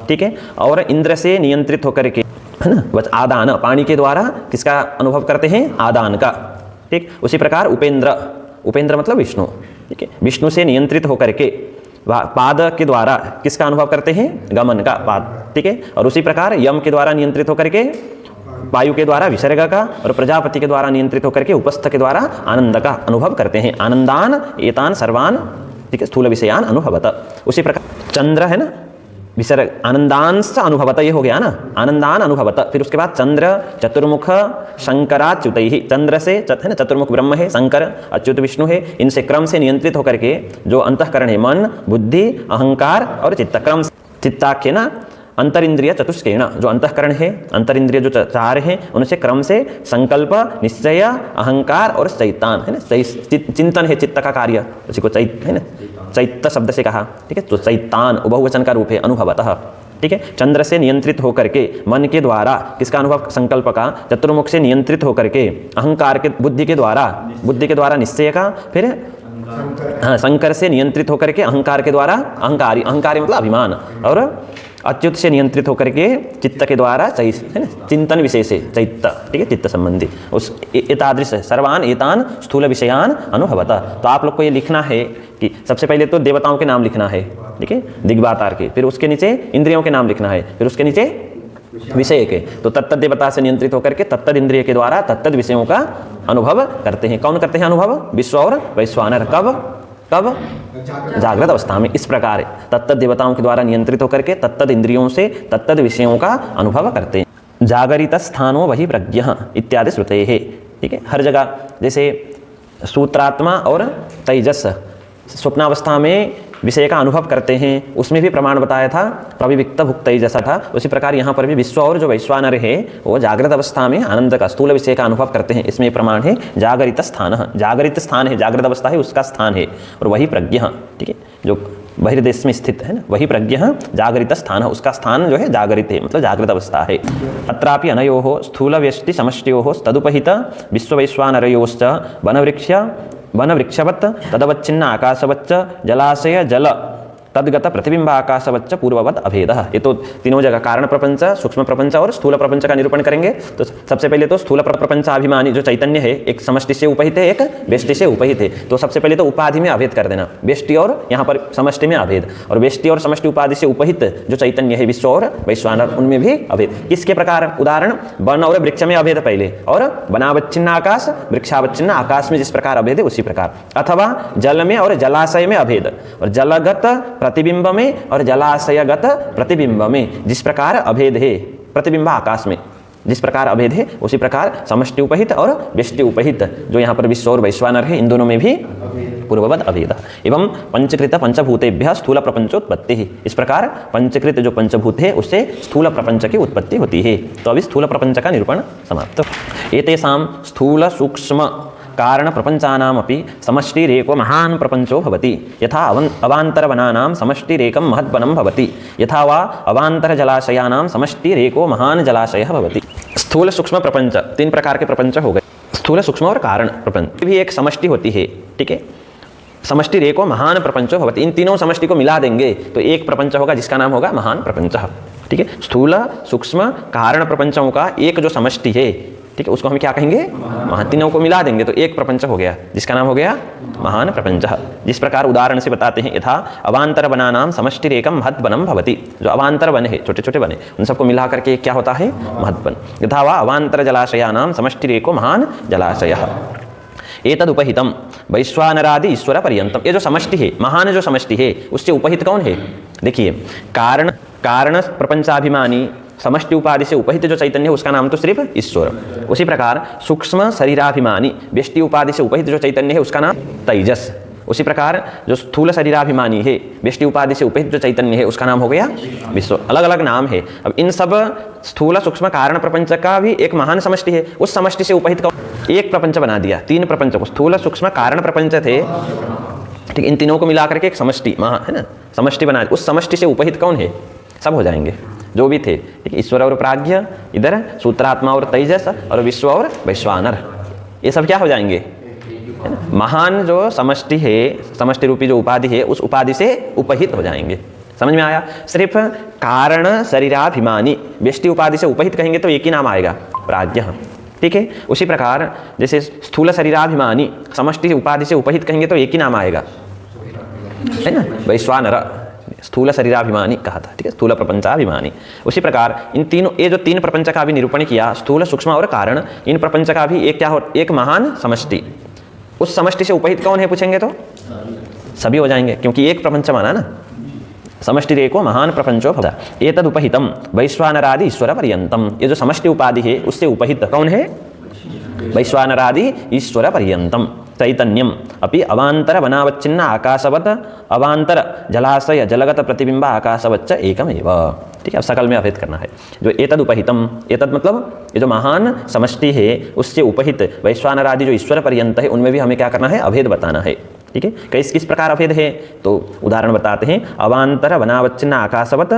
ठीक है। और इंद्र से नियंत्रित होकर के, है ना, आदान, पानी के द्वारा किसका अनुभव करते हैं, आदान का, ठीक। उसी प्रकार उपेंद्र, उपेंद्र मतलब विष्णु, ठीक है, विष्णु से नियंत्रित होकर के पाद के द्वारा किसका अनुभव करते हैं, गमन का, पाद, ठीक है। और उसी प्रकार यम के द्वारा नियंत्रित होकर के वायु के द्वारा विसर्ग का, और प्रजापति के द्वारा नियंत्रित होकर के उपस्थ के द्वारा आनंद का अनुभव करते हैं। आनंदान एतान सर्वान, ठीक है, स्थूल विषयान अनुभवत। उसी प्रकार चंद्र है ना, विसर्ग आनंदांश अनुभवत, ये हो गया ना, आनंदान अनुभवत। फिर उसके बाद चंद्र चतुर्मुख शंकराच्युतैः, चंद्र से है ना, चतुर्मुख ब्रह्म है, शंकर अच्युत विष्णु है, इनसे क्रम से नियंत्रित होकर के जो अंतःकरण है, मन बुद्धि अहंकार और चित्त, क्रम चित्ताख्य ना अंतरिंद्रिय चतुष्केण, जो अंतःकरण है, अंतरिंद्रिय जो 4 हैं, उनसे क्रम से संकल्प निश्चय अहंकार और चैतान, है ना, चिंतन है चित्त का कार्य, उसी को चैत, है ना, चैत्य शब्द से कहा, ठीक है। तो चैतान बहुवचन का रूप है, अनुभवतः, ठीक है। चंद्र से नियंत्रित होकर के मन के द्वारा किसका अनुभव, संकल्प का। चतुर्मुख से नियंत्रित होकर के अहंकार के, बुद्धि के द्वारा निश्चय का। फिर हाँ, शंकर से नियंत्रित होकर के अहंकार के द्वारा अहंकारी, अहंकारी मतलब अभिमान। और अच्युत से नियंत्रित होकर के चित्त के द्वारा है ना, चिंतन विषय से चैत्त, ठीक है, चित्त संबंधी। उस एतादृश सर्वान एतान स्थूल विषयान अनुभवता। तो आप लोग को ये लिखना है कि सबसे पहले तो देवताओं के नाम लिखना है, ठीक है, दिग्वातार के, फिर उसके नीचे इंद्रियों के नाम लिखना है, फिर उसके नीचे विषय के। तो तत्त देवता से नियंत्रित होकर के तत्त इंद्रिय के द्वारा तत्त विषयों का अनुभव करते हैं। कौन करते हैं अनुभव, विश्व और वैश्वानर। कब कब, जागृत अवस्था में। इस प्रकार तत्त देवताओं के द्वारा नियंत्रित होकर के तत्त इंद्रियों से तत्त विषयों का अनुभव करते हैं। जागरित स्थानो वही प्रज्ञ इत्यादि श्रुते है। ठीक है, हर जगह जैसे सूत्रात्मा और तेजस स्वप्नावस्था में विषय का अनुभव करते हैं, उसमें भी प्रमाण बताया था, प्रविविक्त भुक्त जैसा था। उसी प्रकार यहाँ पर भी विश्व और जो वैश्वानर है वो जागृत अवस्था में आनंद का स्थूल विषय का अनुभव करते हैं। इसमें प्रमाण है जागरित स्थान, जागृत स्थान है, जागृत अवस्था है उसका स्थान है, और वही प्रज्ञ, ठीक है, जो बहिर्देश में स्थित है ना, वही प्रज्ञ जागरित स्थान, उसका स्थान जो है जागरित है, मतलब जागृत अवस्था है। अत्रापि अनयोः स्थूल व्यष्टि समष्टियोः तदुपहित विश्ववैश्वानरयोश्च वनवृक्षवत् तदवच्छिन्न आकाशवच्च जलाशय जल तद्गत प्रतिबिंब आकाशवच्च पूर्ववत अभेदः। ये तो तीनों जगह कारण प्रपंच, सूक्ष्म प्रपंच और स्थूल प्रपंच का निरूपण करेंगे। तो सबसे पहले तो स्थूल प्रपंचाभिमानी जो चैतन्य है, एक समष्टि से उपहित है, एक व्यष्टि से उपहित है। तो सबसे पहले तो उपाधि में अभेद कर देना, व्यष्टि और यहाँ पर समष्टि में अभेद, और व्यष्टि और समष्टि उपाधि से उपहित जो चैतन्य है विश्व और वैश्वानर, उनमें भी अभेद। किसके प्रकार? उदाहरण, वन और वृक्ष में अभेद पहले, और वनावच्छिन्न आकाश, वृक्षावच्छिन्न आकाश में जिस प्रकार अभेद है उसी प्रकार। अथवा जल में और जलाशय में अभेद, और जलगत प्रतिबिंब में और जलाशयगत प्रतिबिंब में जिस प्रकार अभेद है, प्रतिबिंब आकाश में जिस प्रकार अभेद है उसी प्रकार समष्टि उपहित और व्यष्टि उपहित जो यहाँ पर विश्व और वैश्वानर है, इन दोनों में भी पूर्ववत अभेद। एवं पंचकृत पंचभूतेभ्यः स्थूल प्रपंचोत्पत्ति है। इस प्रकार पंचकृत जो पंचभूत है उससे स्थूल प्रपंच की उत्पत्ति होती है। तो अभी स्थूल प्रपंच का निरूपण समाप्त। एतेषां स्थूल सूक्ष्म कारण प्रपंचानामपि समष्टिरेको महान् प्रपंचो भवति, यथा अवान्तरवनानां समष्टिरेकं महद्वनं भवति, यथा वा अवान्तरजलाशयानां समष्टिरेको महान् जलाशयः भवति। स्थूल सूक्ष्म प्रपंच, तीन प्रकार के प्रपंच हो गए, स्थूल सूक्ष्म और कारण प्रपंच। भी एक समष्टि होती है, ठीक है, समष्टिरेको महान् प्रपंचो भवति। इन तीनों समष्टि को मिला देंगे तो एक प्रपंच होगा जिसका नाम होगा महान् प्रपंच। ठीक है, स्थूल सूक्ष्म कारण प्रपंचों का एक जो समष्टि है, ठीक है, उसको हम क्या कहेंगे? महान। तीनों को मिला देंगे तो एक प्रपंच हो गया जिसका नाम हो गया महान प्रपंच। जिस प्रकार उदाहरण से बताते हैं, यथा अवान्तर वनानां समष्टिरेकं महद्वनं भवति। जो अवान्तर वन है, छोटे छोटे वन है, उन सबको मिला करके क्या होता है? महद्वन। यथा वा अवान्तर जलाशयानां समष्टिरेको महान जलाशयः। एतद उपहितम वैश्वानरादि ईश्वर पर्यंतम। ये जो समष्टि है, महान जो समष्टि है, उससे उपहित कौन है? देखिए, कारण प्रपंचाभिमानी समष्टि उपाधि से उपहित जो चैतन्य है उसका नाम तो सिर्फ ईश्वर। उसी प्रकार सूक्ष्म शरीराभिमानी व्यष्टि उपाधि से उपहित जो चैतन्य है उसका नाम तेजस। उसी प्रकार जो स्थूल शरीराभिमानी है व्यष्टि उपाधि से उपहित जो चैतन्य है उसका नाम हो गया विश्व। अलग अलग नाम है। अब इन सब स्थूल सूक्ष्म कारण प्रपंच का भी एक महान समष्टि है, उस समष्टि से उपहित का एक प्रपंच बना दिया। तीन प्रपंच को, स्थूल सूक्ष्म कारण प्रपंच थे, ठीक, इन तीनों को मिलाकर के एक समष्टि है ना, समष्टि बना। उस समष्टि से उपहित कौन है? सब हो जाएंगे जो भी थे, ठीक है, ईश्वर और प्राज्ञ, इधर सूत्रात्मा और तेजस, और विश्व और वैश्वानर, ये सब क्या हो जाएंगे? है ना, महान जो समष्टि है, समष्टि रूपी जो उपाधि है, उस उपाधि से उपहित हो जाएंगे। समझ में आया? सिर्फ कारण शरीराभिमानी व्यष्टि उपाधि से उपहित कहेंगे तो एक ही नाम आएगा, प्राज्ञ। ठीक है, उसी प्रकार जैसे स्थूल शरीराभिमानी समष्टि उपाधि से उपहित कहेंगे तो एक ही नाम आएगा, है ना, वैश्वानर। स्थूल शरीराभिमानी कहा था, ठीक है, स्थूल प्रपंचाभिमानी। उसी प्रकार इन तीनों, ये जो तीन प्रपंच का भी निरूपण किया, स्थूल सूक्ष्म और कारण, इन प्रपंच का भी एक क्या हो, एक महान समष्टि। उस समष्टि से उपहित कौन है पूछेंगे तो सभी हो जाएंगे, क्योंकि एक प्रपंच माना ना, समष्टिरेको महान प्रपंचो भवता। एतद उपहितम वैश्वानरादि ईश्वर पर्यंतम। ये जो समष्टि उपाधि है उससे उपहित कौन है? वैश्वानरादि ईश्वर पर्यंतम चैतन्यम अपि अवान्तर वनावच्छिन्न आकाशवत अवान्तर जलाशय जलगत प्रतिबिंब आकाशवच्च एकमेव। ठीक है, अब सकल में अभेद करना है। जो एतद उपहितम, एतद मतलब ये जो महान समष्टि है उससे उपहित वैश्वानरादि जो ईश्वर पर्यंत है, उनमें भी हमें क्या करना है? अभेद बताना है। ठीक है, किस प्रकार अभेद है तो उदाहरण बताते हैं। अवान्तर वनावच्छिन्न आकाशवत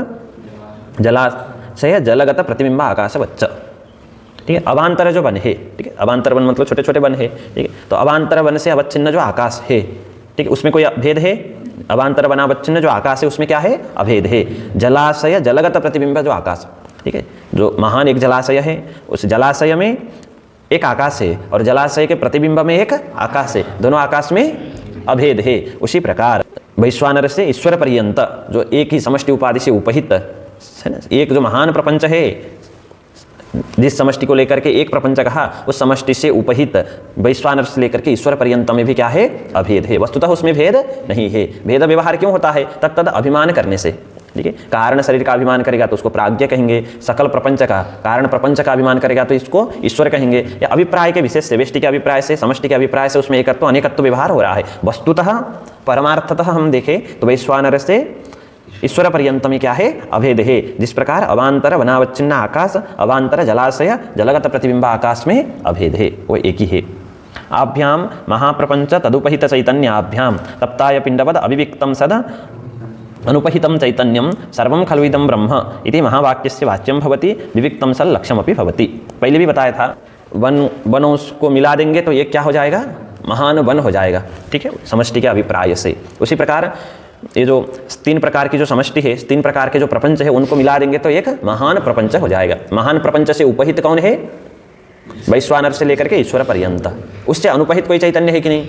जलाशय जलगत प्रतिबिंब आकाशवच्च। ठीक है, अवान्तर जो वन है, ठीक है, अवान्तर वन मतलब छोटे छोटे वन है, ठीक है, तो अवान्तर वन से अवच्छिन्न जो आकाश है, ठीक है, उसमें कोई अभेद है? अवान्तर वनावच्छिन्न जो आकाश है उसमें क्या है? अभेद है। जलाशय जलगत प्रतिबिंब जो आकाश, ठीक है, जो महान एक जलाशय है, उस जलाशय में एक आकाश है और जलाशय के प्रतिबिंब में एक आकाश है, दोनों आकाश में अभेद है। उसी प्रकार वैश्वानर से ईश्वर पर्यंत जो एक ही समष्टि उपाधि से उपहित है ना, एक जो महान प्रपंच है, जिस समष्टि को लेकर के एक प्रपंच कहा, उस समष्टि से उपहित वैश्वानर से लेकर के ईश्वर पर्यंत में भी क्या है? अभेद है। वस्तुतः उसमें भेद नहीं है। भेद व्यवहार क्यों होता है? तत्तद अभिमान करने से। ठीक है। कारण शरीर का अभिमान करेगा तो उसको प्राज्ञ कहेंगे, सकल प्रपंच का कारण प्रपंच का अभिमान करेगा तो इसको ईश्वर कहेंगे। या अभिप्राय के विशेष से, व्यष्टि के अभिप्राय से, समष्टि के अभिप्राय से उसमें एकत्व अनेकत्व व्यवहार हो रहा है। वस्तुतः परमार्थतः हम देखें तो वैश्वानर से ईश्वर पर्यंत में क्या है, अभेद है। जिस प्रकार अवांतर वनावच्छिन्न आकाश, अवांतर जलाशय, जलगत प्रतिबिंब आकाश में अभेद है, वो एक ही है। आभ्याम महाप्रपंच तदुपहित चैतन्याभ्याम तप्ताय पिंडवद अविविक्तम सद अनुपहितं चैतन्यम सर्वं खलु इदं ब्रह्म इति महावाक्यस्य वाच्यं भवति, विविक्तं सल लक्ष्यमपि भवति। पहले भी बताया था, वनों को मिला देंगे तो ये क्या हो जाएगा, महान वन हो जाएगा, ठीक है, समष्टि के अभिप्राय से। उसी प्रकार ये जो 3 प्रकार की जो समष्टि है, 3 प्रकार के जो प्रपंच है, उनको मिला देंगे तो एक महान प्रपंच हो जाएगा। महान प्रपंच से उपहित कौन है, वैश्वानर से लेकर के ईश्वर पर्यंत। उससे अनुपहित कोई चैतन्य है कि नहीं,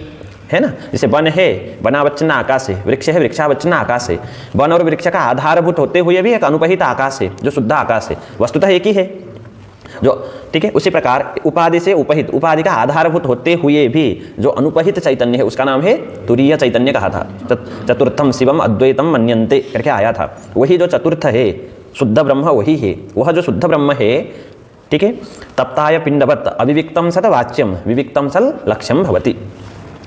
है ना। जैसे वन है, वनावच्छिन्न आकाश है, वृक्ष है, वृक्षावच्छिन्न आकाश है। वन और वृक्ष का आधारभूत होते हुए भी एक अनुपहित आकाश है जो शुद्ध आकाश है, वस्तुतः एक ही है जो, ठीक है। उसी प्रकार उपाधि से उपहित, उपाधि का आधारभूत होते हुए भी जो अनुपहित चैतन्य है उसका नाम है तुरीय चैतन्य कहा था। चतुर्थम शिवम अद्वैतम मन्यन्ते करके आया था। वही जो चतुर्थ है शुद्ध ब्रह्म वही है, वह जो शुद्ध ब्रह्म है, ठीक है। तप्ताय पिंडवत अविविक्तम सद वाच्यम विविक्तम सल लक्ष्यम भवति,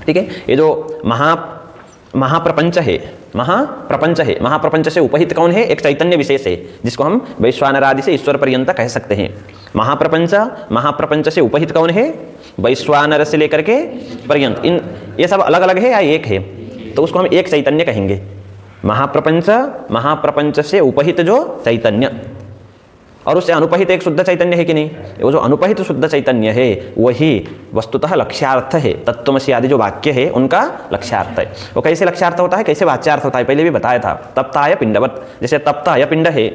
ठीक है। ये जो महाप्रपंच है, महाप्रपंच से उपहित कौन है, एक चैतन्य विशेष है जिसको हम वैश्वानर आदि से ईश्वर पर्यंत कह सकते हैं। महाप्रपंच से उपहित कौन है, वैश्वानर से लेकर के पर्यंत। इन ये सब अलग अलग है या एक है, तो उसको हम एक चैतन्य कहेंगे। महाप्रपंच से उपहित जो चैतन्य, और उससे अनुपहित एक शुद्ध चैतन्य है कि नहीं, वो जो अनुपहित शुद्ध चैतन्य है वही वस्तुतः लक्ष्यार्थ है। तत्त्वमसि आदि जो वाक्य है उनका लक्ष्यार्थ है। वो कैसे लक्ष्यार्थ होता है, कैसे वाच्यार्थ होता है, पहले भी बताया था। तप्ताय पिंडवत, जैसे तप्ताय पिंड है,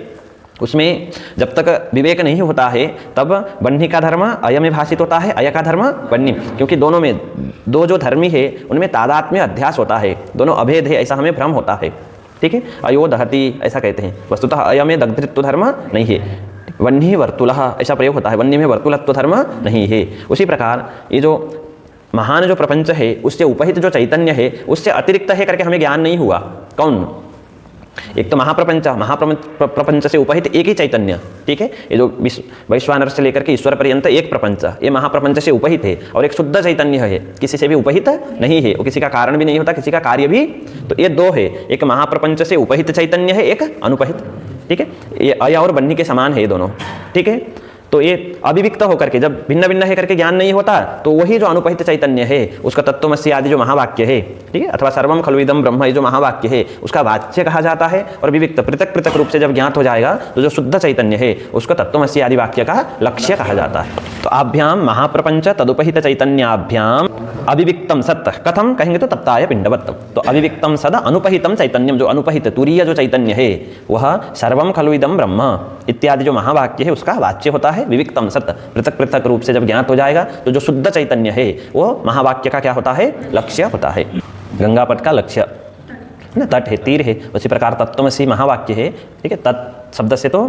उसमें जब तक विवेक नहीं होता है तब वह्नि का धर्म अय में भाषित होता है, अय का धर्म वह्नि, क्योंकि दोनों में दो जो धर्मी है उनमें तादात्म्य अध्यास होता है, दोनों अभेद है ऐसा हमें भ्रम होता है, ठीक है। अयो दहति ऐसा कहते हैं, वस्तुतः अय में दग्धृत्व धर्म नहीं है। वह्नि वर्तुलः ऐसा प्रयोग होता है, वह्नि में वर्तुलत्व धर्म नहीं है। उसी प्रकार ये जो महान जो प्रपंच है उससे उपहित जो चैतन्य है उससे अतिरिक्त है करके हमें ज्ञान नहीं हुआ। कौन, एक तो महाप्रपंच से उपहित एक ही चैतन्य, ठीक है। ये जो वैश्वानर से लेकर के ईश्वर पर्यंत एक प्रपंच, ये महाप्रपंच से उपहित है, और एक शुद्ध चैतन्य है, किसी से भी उपहित नहीं है, वो किसी का कारण भी नहीं होता, किसी का कार्य भी। तो ये दो है, एक महाप्रपंच से उपहित चैतन्य है, एक अनुपहित, ठीक है। ये अय और वह्नि के समान है दोनों, ठीक है। तो ये अविविक्त होकर के जब भिन्न भिन्न है करके ज्ञान नहीं होता तो वही जो अनुपहित चैतन्य है उसका तत्त्वमसि आदि जो महावाक्य है, ठीक है, अथवा सर्वम खलु इदं ब्रह्म ये जो महावाक्य है उसका वाच्य कहा जाता है। और विविक्त पृथक पृथक रूप से जब ज्ञात हो जाएगा तो जो शुद्ध चैतन्य है उसको तत्त्वमसि आदि वाक्य का लक्ष्य कहा जाता है। तो आभ्याम महाप्रपंच तदुपहित चैतन्याभ्याम अविविक्तम सत्य कथम कहेंगे तो तप्ताय पिंडवत्तम। तो अविविक्तम सद अनुपहितम चैतन्यम, जो अनुपहित तुरीय जो चैतन्य है वह सर्वम खलु इदं ब्रह्म इत्यादि जो महावाक्य है उसका वाच्य होता है। विविक्तम सत्य, पृथक पृथक रूप से जब ज्ञात हो जाएगा तो जो शुद्ध चैतन्य है वो महावाक्य का क्या होता है, लक्ष्य होता है। गंगा पट का लक्ष्य ना तट है, तीर है, उसी प्रकार तत्त्वमसि महावाक्य है, ठीक है। तत् शब्द से तो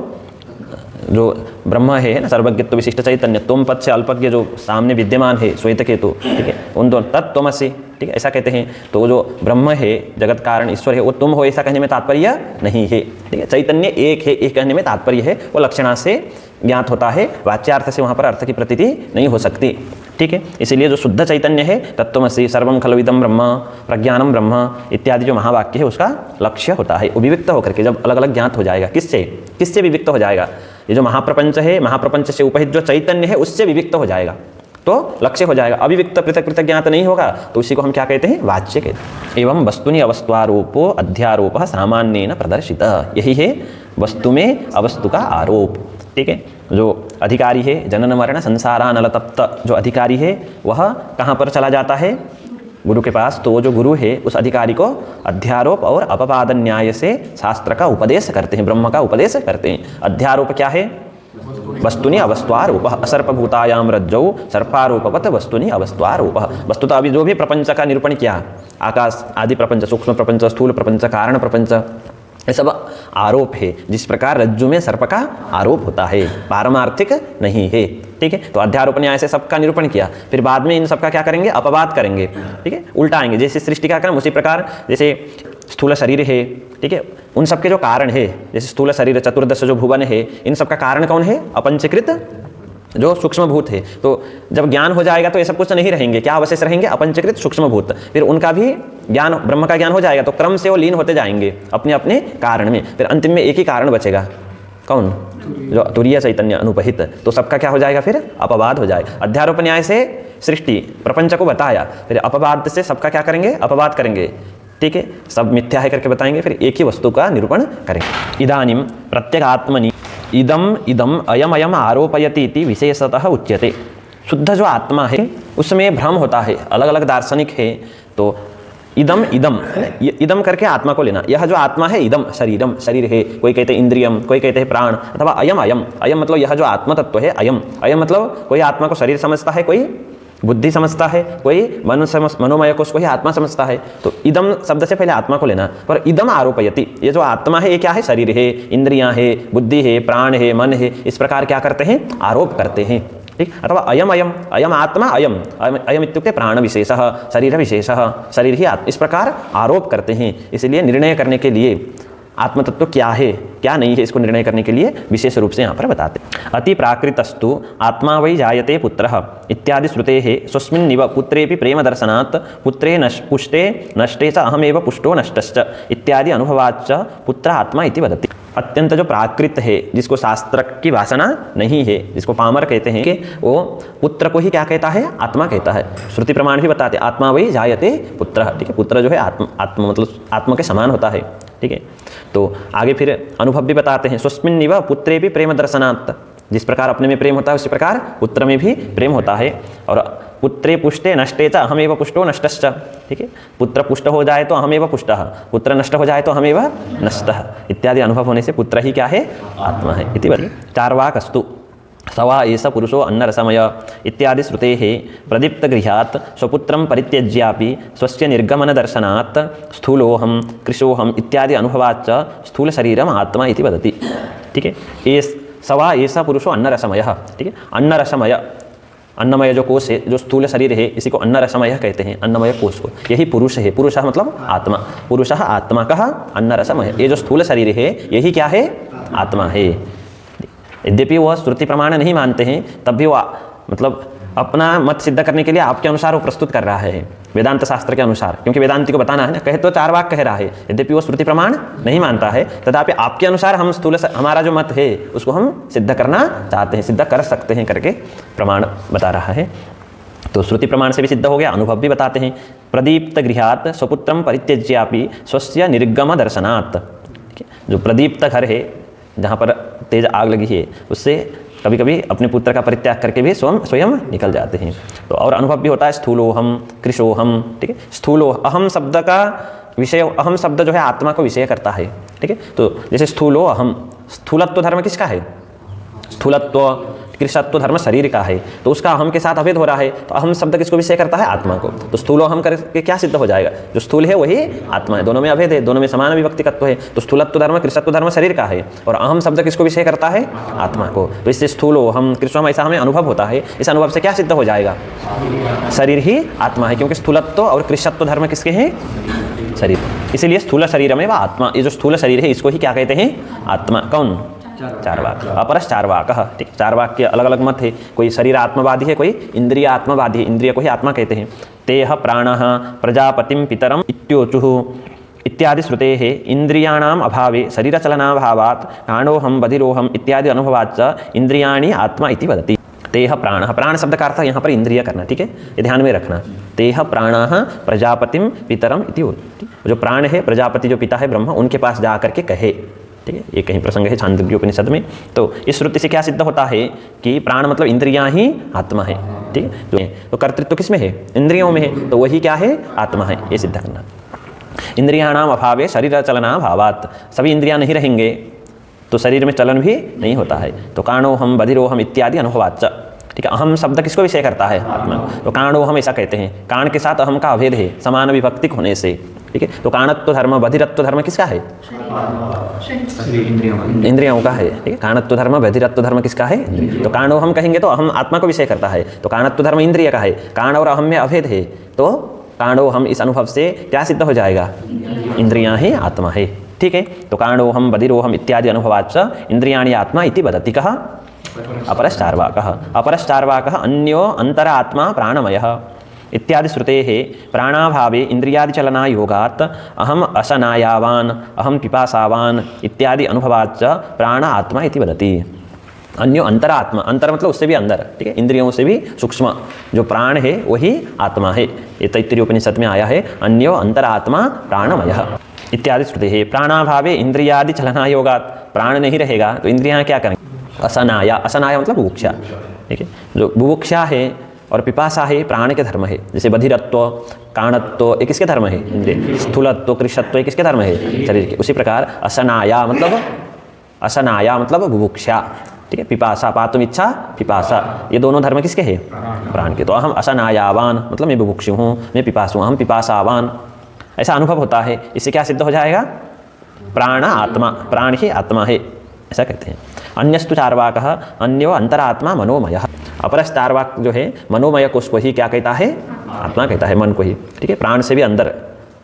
जो ब्रह्म है ना, सर्वज्ञत्व विशिष्ट चैतन्य, तुम पद से अल्पज्ञ जो सामने विद्यमान है श्वेत केतु, ठीक है, उन दोनों तत्त्वमसि, ठीक है, ऐसा कहते हैं। तो वो जो ब्रह्म है, जगत कारण ईश्वर है, वो तुम हो ऐसा कहने में तात्पर्य नहीं है, ठीक है। चैतन्य एक है, एक कहने में तात्पर्य है, वो लक्षणा से ज्ञात होता है, वाच्यार्थ से वहाँ पर अर्थ की प्रतीति नहीं हो सकती, ठीक है। इसीलिए जो शुद्ध चैतन्य है तत्त्वमसि सर्वं खलु इदं ब्रह्म प्रज्ञानम ब्रह्म इत्यादि जो महावाक्य है उसका लक्ष्य होता है। वो विविक्त होकर के जब अलग अलग ज्ञात हो जाएगा, किससे विविक्त हो जाएगा, ये जो महाप्रपंच है, महाप्रपंच से उपहित जो चैतन्य है उससे विविक्त हो जाएगा तो लक्ष्य हो जाएगा। अविविक्त पृथक पृथक ज्ञात नहीं होगा तो उसी को हम क्या कहते हैं, वाच्य कहते हैं। एवं वस्तुनि अवस्त्वारोपो अध्यारोपः सामान्येन प्रदर्शितः, यही है वस्तु में अवस्तु का आरोप, ठीक है। जो अधिकारी है, जनन मरण संसारानल तप्त जो अधिकारी है वह कहाँ पर चला जाता है, गुरु के पास। तो वो जो गुरु है उस अधिकारी को अध्यारोप और अपवाद न्याय से शास्त्र का उपदेश करते हैं, ब्रह्म का उपदेश करते हैं। अध्यारोप क्या है, वस्तुनि अवस्त्वारोप, असर्पभूतायाम रज्जौ सर्पारोपवत वस्तुनि अवस्त्वारोप। वस्तुतः अभी जो भी प्रपंच का निरूपण किया, आकाश आदि प्रपंच, सूक्ष्म प्रपंच, स्थूल प्रपंच, कारण प्रपंच, ये सब आरोप है। जिस प्रकार रज्जु में सर्प का आरोप होता है, पारमार्थिक नहीं है, ठीक है। तो अध्यारोप न्याय से सबका निरूपण किया, फिर बाद में इन सबका क्या करेंगे, अपवाद करेंगे, ठीक है, उल्टाएंगे। जैसे सृष्टि का क्रम उसी प्रकार जैसे स्थूल शरीर है, ठीक है, उन सबके जो कारण है, जैसे स्थूल शरीर, चतुर्दश जो भुवन है, इन सबका कारण कौन है? अपंचीकृत जो सूक्ष्म भूत है। तो जब ज्ञान हो जाएगा तो ये सब कुछ नहीं रहेंगे, क्या अवशेष रहेंगे? अपंचीकृत सूक्ष्म भूत। फिर उनका भी ज्ञान, ब्रह्म का ज्ञान हो जाएगा तो क्रम से वो लीन होते जाएंगे अपने अपने कारण में। फिर अंतिम में एक ही कारण बचेगा, कौन? जो तुरीय चैतन्य अनुपहित। तो सबका क्या हो जाएगा? फिर अपवाद हो जाएगा। अध्यारोप न्याय से सृष्टि प्रपंच को बताया, फिर अपवाद से सबका क्या करेंगे? अपवाद करेंगे, ठीक है, सब मिथ्या है करके बताएंगे, फिर एक ही वस्तु का निरूपण करेंगे। इदानीं प्रत्यगात्मनि इदम इदम अयम अयम आरोपयति इति विशेषतः उच्यते। शुद्ध जो आत्मा है उसमें भ्रम होता है, अलग अलग दार्शनिक है, तो इदम इदम इदम करके आत्मा को लेना। यह जो आत्मा है इदम शरीरम, शरीर है, कोई कहते हैं इंद्रियम, कोई कहते हैं प्राण, अथवा अयम अयम। अयम मतलब यह जो आत्म तत्व है, अयम अयम मतलब कोई आत्मा को शरीर समझता है, कोई बुद्धि समझता है, कोई मनोमय को कोई आत्मा समझता है। तो इदम शब्द से पहले आत्मा को लेना। पर इदम आरोपयति, ये जो आत्मा है ये क्या है? शरीर है, इंद्रियां है, बुद्धि है, प्राण है, मन है, इस प्रकार क्या करते हैं? आरोप करते हैं, ठीक। अथवा अयम अयम अयम आत्मा अयम अयम इत्युक्ते प्राण विशेषः, शरीर विशेषः, शरीर ही इस प्रकार आरोप करते हैं। इसलिए निर्णय करने के लिए आत्मतत्व क्या है क्या नहीं है, इसको निर्णय करने के लिए विशेष रूप से यहाँ पर बताते हैं। अति प्राकृतस्तु आत्मा वै जायते पुत्रः इत्यादि श्रुतेः स्वस्मिन्निव पुत्रेपि प्रेम दर्शनात् पुत्रे पुष्टे नष्टे च अहमेव पुष्टो नष्टश्च इत्यादि अनुभवाच्च पुत्र आत्मा इति वदति। अत्यंत जो प्राकृत है, जिसको शास्त्र की वासना नहीं है, जिसको पामर कहते हैं, कि वो पुत्र को ही क्या कहता है? आत्मा कहता है। श्रुति प्रमाण भी बताते आत्मा वै जायते पुत्र, ठीक है, पुत्र जो है आत्मा मतलब आत्मा के समान होता है, ठीक है। तो आगे फिर अनुभव भी बताते हैं, स्वस्मिन्निव पुत्रे भी प्रेम दर्शनात्, जिस प्रकार अपने में प्रेम होता है उसी प्रकार पुत्र में भी प्रेम होता है। और पुत्रे पुष्टे नष्टे च अहमेव पुष्टो नष्टश्च, ठीक है, पुत्र पुष्ट हो जाए तो अहमेव पुष्टः, पुत्र नष्ट हो जाए तो अहमेव नष्टः इत्यादि अनुभव होने से पुत्र ही क्या है? आत्मा है इति वदति। चार्वाकस्तु सवा एष पुरुषो अन्नरसमय इत्यादि श्रुतेः प्रदीप्तगृहात् स्वपुत्रं परित्यज्यापि स्वस्य निर्गमनदर्शनात् स्थूलोऽहं कृशोऽहं इत्यादि अनुभवाच्च स्थूलशरीरम् आत्मा इति वदति, ठीक है। सवा एषा पुरुषो अन्नरसमयः, ठीक है, अन्नरसमय, अन्नमय जो कोश है, जो स्थूल शरीर है, इसी को अन्नरसमय कहते हैं, अन्नमय कोश को, यही पुरुष है। पुरुषः मतलब आत्मा, पुरुषः आत्मा कहा अन्नरसमय, ये जो स्थूल शरीर है यही क्या है? आत्मा है। यद्यपि वह श्रुति प्रमाण नहीं मानते हैं, तब भी वह मतलब अपना मत सिद्ध करने के लिए आपके अनुसार वो प्रस्तुत कर रहा है, वेदांत शास्त्र के अनुसार, क्योंकि वेदांति को बताना है ना, कहे तो चार्वाक कह रहा है, यद्यपि वो श्रुति प्रमाण नहीं मानता है, तथापि आपके अनुसार हम स्थूल हमारा जो मत है उसको हम सिद्ध करना चाहते हैं, सिद्ध कर सकते हैं करके प्रमाण बता रहा है। तो श्रुति प्रमाण से भी सिद्ध हो गया, अनुभव भी बताते हैं। प्रदीप्त गृहात् स्वपुत्रं परित्यज्यापि स्वस्य निर्गम दर्शनात्, जो प्रदीप्त घर है जहाँ पर तेज आग लगी है, उससे कभी कभी अपने पुत्र का परित्याग करके भी स्वयं निकल जाते हैं। तो और अनुभव भी होता है स्थूलोहम कृशोहम, ठीक है। स्थूलो अहम शब्द का विषय, अहम शब्द जो है आत्मा को विषय करता है, ठीक है। तो जैसे स्थूलो अहम, स्थूलत्व धर्म किसका है? स्थूलत्व कृशत्व धर्म शरीर का है, तो उसका अहम के साथ अभेद हो रहा है, तो अहम शब्द किसको विषय करता है? आत्मा को। तो स्थूलो अहम करके क्या सिद्ध हो जाएगा? जो स्थूल है वही आत्मा है, दोनों में अभेद है, दोनों में समान विभक्तिकत्व है। तो स्थूलत्व धर्म कृशत्व धर्म शरीर का है, और अहम शब्द किसको विषय करता है? आत्मा को। तो इससे स्थूलो अहम कृशोहम ऐसा हमें अनुभव होता है। इस अनुभव से क्या सिद्ध हो जाएगा? शरीर ही आत्मा है, क्योंकि स्थूलत्व और कृशत्व धर्म किसके हैं? शरीर। इसीलिए स्थूल शरीर में वह आत्मा, ये जो स्थूल शरीर है इसको ही क्या कहते हैं? आत्मा। कौन? चार्वाक। अपरस चार्वाक, ठीक। चार्वाक के अलग अलग मत है, कोई शरीर आत्मवादी है, कोई इंद्रिय आत्मवादी है, इंद्रिय को ही आत्मा कहते हैं। तेह प्राणः प्रजापतिं पितरम इत्योचुः इत्यादि श्रुतेः इंद्रियाणाम अभावे शरीरचलनाभावात् काणोहम बधिरोहम इत्यादि अनुभवाच्च इंद्रियाणि आत्मा इति वदति। तेह प्राणः, प्राण शब्द का अर्थ यहाँ पर इंद्रिय करना, ठीक है, ये ध्यान में रखना। तेह प्राणः प्रजापतिम पितरम इति, जो प्राण है, प्रजापति जो पिता है ब्रह्म, उनके पास जा करके कहे, ठीक है। ये कहीं प्रसंग है छांदोग्योपनिषद में। तो इस श्रुति से क्या सिद्ध होता है कि प्राण मतलब इंद्रियां ही आत्मा है, ठीक है। तो कर्तृत्व किसमें है? इंद्रियों में है, तो वही क्या है? आत्मा है, ये सिद्ध करना। इंद्रियाणाम अभावे शरीर चलनाभावात्, सभी इंद्रियां नहीं रहेंगे तो शरीर में चलन भी नहीं होता है। तो काणोहम बधिरोहम इत्यादि अनुभवाच्च, ठीक है। अहम शब्द किसको विषय करता है? आत्मा। तो काणोहम ऐसा कहते हैं, काण के साथ अहम का अभेद है समान विभक्तिक होने से, ठीक है। तो काणत्व धर्म बधिरत्व धर्म किसका है? इंद्रियों का है, ठीक है। काणत्व धर्म बधिरत्व धर्म किसका है? तो काणो हम कहेंगे तो अहम आत्मा को विषय करता है, तो काणत्व धर्म इंद्रिय का है। काण और अहम में अभेद है, तो कारणोहम इस अनुभव से क्या सिद्ध हो जाएगा? इंद्रियां ही आत्मा है। ठीक है, तो कारणोहम बधिरोहम इत्यादि अनुभवाच्च इंद्रियाणि आत्मा इति वदति। कः? अपरश्चार्वाकः। अपरश्चार्वाकः अन्यो अंतरात्मा प्राणमयः इत्यादि श्रुतेः प्राणाभावे इंद्रियादिचलना योगात् अहम असनायावान अहम पिपासावान इत्यादि अनुभवाच्च प्राण आत्मा इति वदति। अन्यो अंतरात्मा, अंतर मतलब उससे भी अंदर, ठीक है, इंद्रियों से भी सूक्ष्म जो प्राण है वही आत्मा है। ये तैत्तिरीय उपनिषद में आया है, अन्यो अंतरात्मा प्राणमयः इत्यादि श्रुति है। प्राणाभावे इंद्रियादि चलना योगात्, प्राण नहीं रहेगा तो इंद्रियां क्या करेंगे? असनाया, असनाया मतलब बुभुक्षा, ठीक है, जो बुभुक्षा है और पिपासा है प्राण के धर्म है। जैसे बधिरत्व, काणत्व ये किसके धर्म है? इंद्रिय। स्थूलत्व, कृशत्व ये किसके धर्म है? शरीर के। उसी प्रकार असनाया मतलब बुभुक्षा, ठीक है, पिपासा पातुम इच्छा पिपासा, ये दोनों धर्म किसके हैं? प्राण के। तो अहम असनायावान मतलब मैं बुभुक्षु हूँ, मैं पिपासु, अहम पिपासावान, ऐसा अनुभव होता है। इससे क्या सिद्ध हो जाएगा? प्राण आत्मा, प्राण ही आत्मा है, ऐसा कहते हैं। अन्यस्तु चार्वाकः अन्यो अंतरात्मा मनोमयः। अपरस चार्वाक जो है मनोमय कोष को ही क्या कहता है? आत्मा कहता है, मन को ही, ठीक है। प्राण से भी अंदर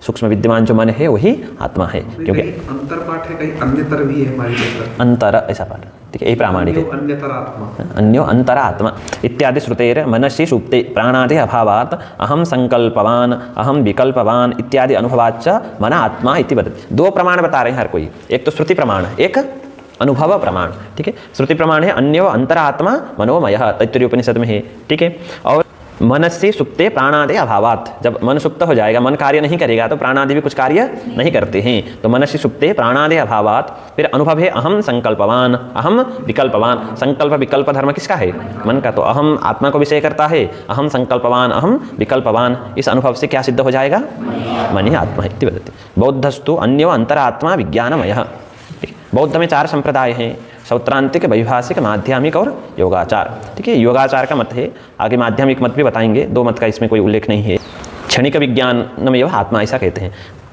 सूक्ष्म विद्यमान जो मन है वही आत्मा है। क्योंकि अंतर पाठ है, कहीं अन्यतर भी है हमारी तरफ, अंतर ऐसा पाठ, ठीक है, यही प्रामाणिक है। अन्यो अंतरात्मा इत्यादि श्रुतेर मनसि सुप्ते प्राणादि अभावात् अहम संकल्पवान अहम विकल्पवान इत्यादि अनुभवाच्च मन आत्मा इति वदति। दो प्रमाण बता रहे हैं हर कोई, एक तो श्रुति प्रमाण, एक अनुभव प्रमाण, ठीक है। श्रुति प्रमाण है अन्यो अंतरात्मा मनोमयः, तैत्तिरीय उपनिषद में है, ठीक है। और मनस्य सुप्ते प्राणादि अभावात्, जब मन सुप्त हो जाएगा, मन कार्य नहीं करेगा तो प्राणादि भी कुछ कार्य नहीं करते हैं। तो मनस्य सुप्ते प्राणादि अभावात्, फिर अनुभव है अहम संकल्पवान अहम विकल्पवान। संकल्प विकल्प धर्म किसका है? मन का। तो अहम आत्मा को विषय करता है, अहम संकल्पवान अहम विकल्पवान, इस अनुभव से क्या सिद्ध हो जाएगा? मन ही आत्मा इति वदति। बौद्धस्तु अन्यो अंतरात्मा विज्ञानमयः। बौद्ध में 4 संप्रदाय हैं, सौत्रांतिक, वैभाषिक, माध्यमिक और योगाचार, ठीक है। योगाचार का मत है, आगे माध्यमिक मत भी बताएंगे, 2 मत का इसमें कोई उल्लेख नहीं है। क्षणिक विज्ञानमय आत्मा ऐसा कहते हैं।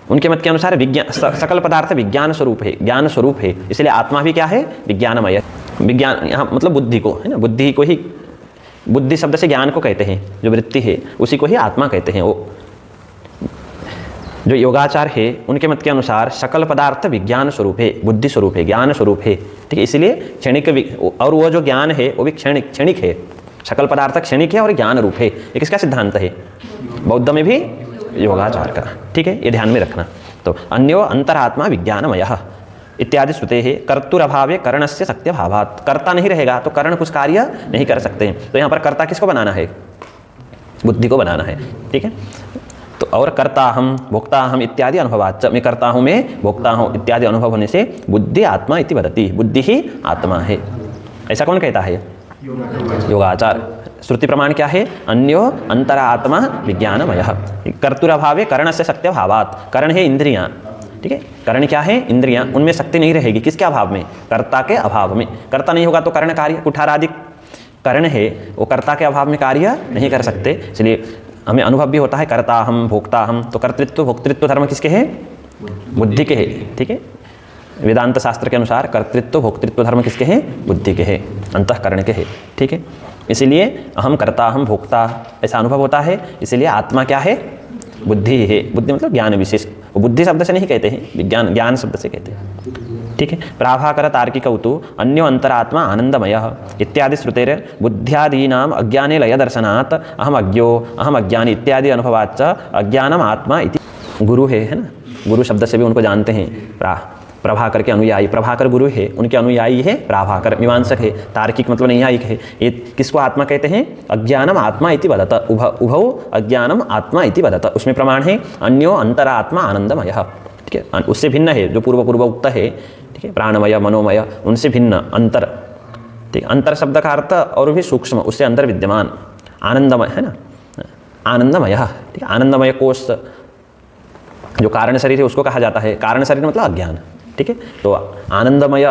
उनके मत के अनुसार विज्ञान सकल पदार्थ विज्ञान स्वरूप है, ज्ञान स्वरूप है, इसलिए आत्मा भी क्या है? विज्ञानमय। विज्ञान यहाँ मतलब बुद्धि को है ना, बुद्धि को ही, बुद्धि शब्द से ज्ञान को कहते हैं, जो वृत्ति है उसी को ही आत्मा कहते हैं। वो जो योगाचार है उनके मत के अनुसार सकल पदार्थ विज्ञान स्वरूप है, बुद्धि स्वरूप है, ज्ञान स्वरूप है, ठीक है। इसलिए क्षणिक, और वो जो ज्ञान है वो भी क्षणिक है। सकल पदार्थ क्षणिक है और ज्ञान रूप है। ये किसका सिद्धांत है? बौद्ध में भी योगाचार का, ठीक है, ये ध्यान में रखना। तो अन्यो अंतरात्मा विज्ञानमयः इत्यादि श्रुते है। कर्तुरभावे करणस्य शक्त्यभावात्, कर्ता नहीं रहेगा तो कर्ण कुछ कार्य नहीं कर सकते। तो यहाँ पर कर्ता किसको बनाना है? बुद्धि को बनाना है, ठीक है। तो और कर्ता हम भोक्ता हम इत्यादि अनुभवाच्च, मैं करता हूँ मैं भोक्ता हूँ इत्यादि अनुभव होने से बुद्धि आत्मा इति वदति, बुद्धि ही आत्मा है। ऐसा कौन कहता है? योगाचार। श्रुति प्रमाण क्या है? अन्यो अंतरात्मा विज्ञानमयः। कर्तुरभावे करणस्य शक्त्यभावात्, कर्ण है इंद्रियां, ठीक है। कर्ण क्या है? इंद्रियां, उनमें शक्ति नहीं रहेगी। किसके अभाव में? कर्ता के अभाव में। कर्ता नहीं होगा तो कर्ण कार्य, कुठार आदि कर्ण है वो कर्ता के अभाव में कार्य नहीं कर सकते, इसलिए हमें अनुभव भी होता है कर्ता हम भोक्ता हम। तो कर्तृत्व भोक्तृत्व धर्म किसके हैं? बुद्धि के हैं, ठीक है। वेदांत शास्त्र के अनुसार कर्तृत्व भोक्तृत्व धर्म किसके हैं? बुद्धि के हैं, अंतःकरण के हैं, ठीक है। इसीलिए हम कर्ता हम भोक्ता ऐसा अनुभव होता है। इसीलिए आत्मा क्या है? बुद्धि है। बुद्धि मतलब ज्ञान विशेष, बुद्धि शब्द से नहीं कहते हैं, विज्ञान ज्ञान शब्द से कहते हैं, ठीक है। प्राभाकर तार्किकौ तु अन्यो अंतरात्मा आनंदमयः इत्यादि श्रुतेर बुद्ध्यादीनाम अज्ञाने लय दर्शनात् अहम अज्ञो अहम अज्ञानी इत्यादि अनुभवाच्च अज्ञानम आत्मा इति। गुरु है ना, गुरु शब्द से भी उनको जानते हैं। प्रभाकर के अनुयायी, प्रभाकर गुरु है, उनके अनुयायी है प्रभाकर, मीमांसक है। तार्किक मतलब नैयायिक है। ये किसको आत्मा कहते हैं? अज्ञानम आत्मा इति वदत, उभौ अज्ञानम आत्मा इति वदत। उसमें प्रमाण है अन्यो अंतरात्मा आनंदमयः, ठीक है। उससे भिन्न है जो पूर्व उक्त है, ठीक है, प्राणमय मनोमय, उनसे भिन्न अंतर, ठीक। अंतर शब्द का अर्थ और भी सूक्ष्म, उससे अंदर विद्यमान आनंदमय है ना, आनंदमय, ठीक है। आनंदमय कोष जो कारण शरीर है उसको कहा जाता है। कारण शरीर मतलब अज्ञान, ठीक है। तो आनंदमय,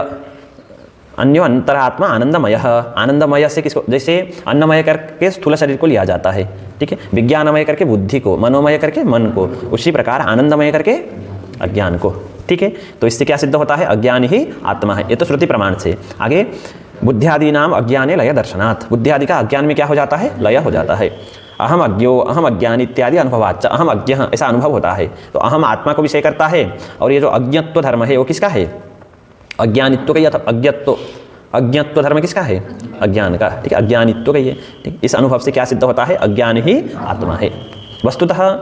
अन्यो अंतरात्मा आनंदमय, आनंदमय से किसको? जैसे अन्नमय करके स्थूल शरीर को लिया जाता है, ठीक है। विज्ञानमय करके बुद्धि को, मनोमय करके मन को, उसी प्रकार आनंदमय करके अज्ञान को, ठीक है। तो इससे क्या सिद्ध होता है? अज्ञान ही आत्मा है। ये तो श्रुति प्रमाण से। आगे बुद्ध्यादि नाम अज्ञाने लय दर्शनात्, बुद्ध्यादि का अज्ञान में क्या हो जाता है? लय हो जाता है। अहम अज्ञो, अहम अज्ञान इत्यादि अनुभवाच्च, अहम अज्ञ ऐसा अनुभव होता है। तो अहम आत्मा को विषय करता है और ये जो अज्ञत्व धर्म है वो किसका है? अज्ञानित्व का या अज्ञत्व धर्म किसका है? अज्ञान का। ठीक है, अज्ञानित्व का ये। ठीक, इस अनुभव से क्या सिद्ध होता है? अज्ञान ही आत्मा है। वस्तुतः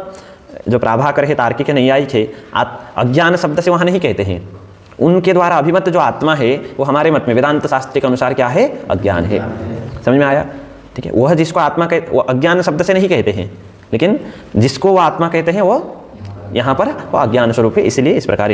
जो प्राभाकर है, तार्किक नैयायिक है, अज्ञान शब्द से वहाँ नहीं कहते हैं। उनके द्वारा अभिमत जो आत्मा है वो हमारे मत में वेदांत शास्त्र के अनुसार क्या है? अज्ञान है। समझ में आया? ठीक है, वह जिसको आत्मा कहते, वो अज्ञान शब्द से नहीं कहते हैं, लेकिन जिसको वो आत्मा कहते हैं वो यहाँ पर वो अज्ञान स्वरूप है, इसलिए इस प्रकार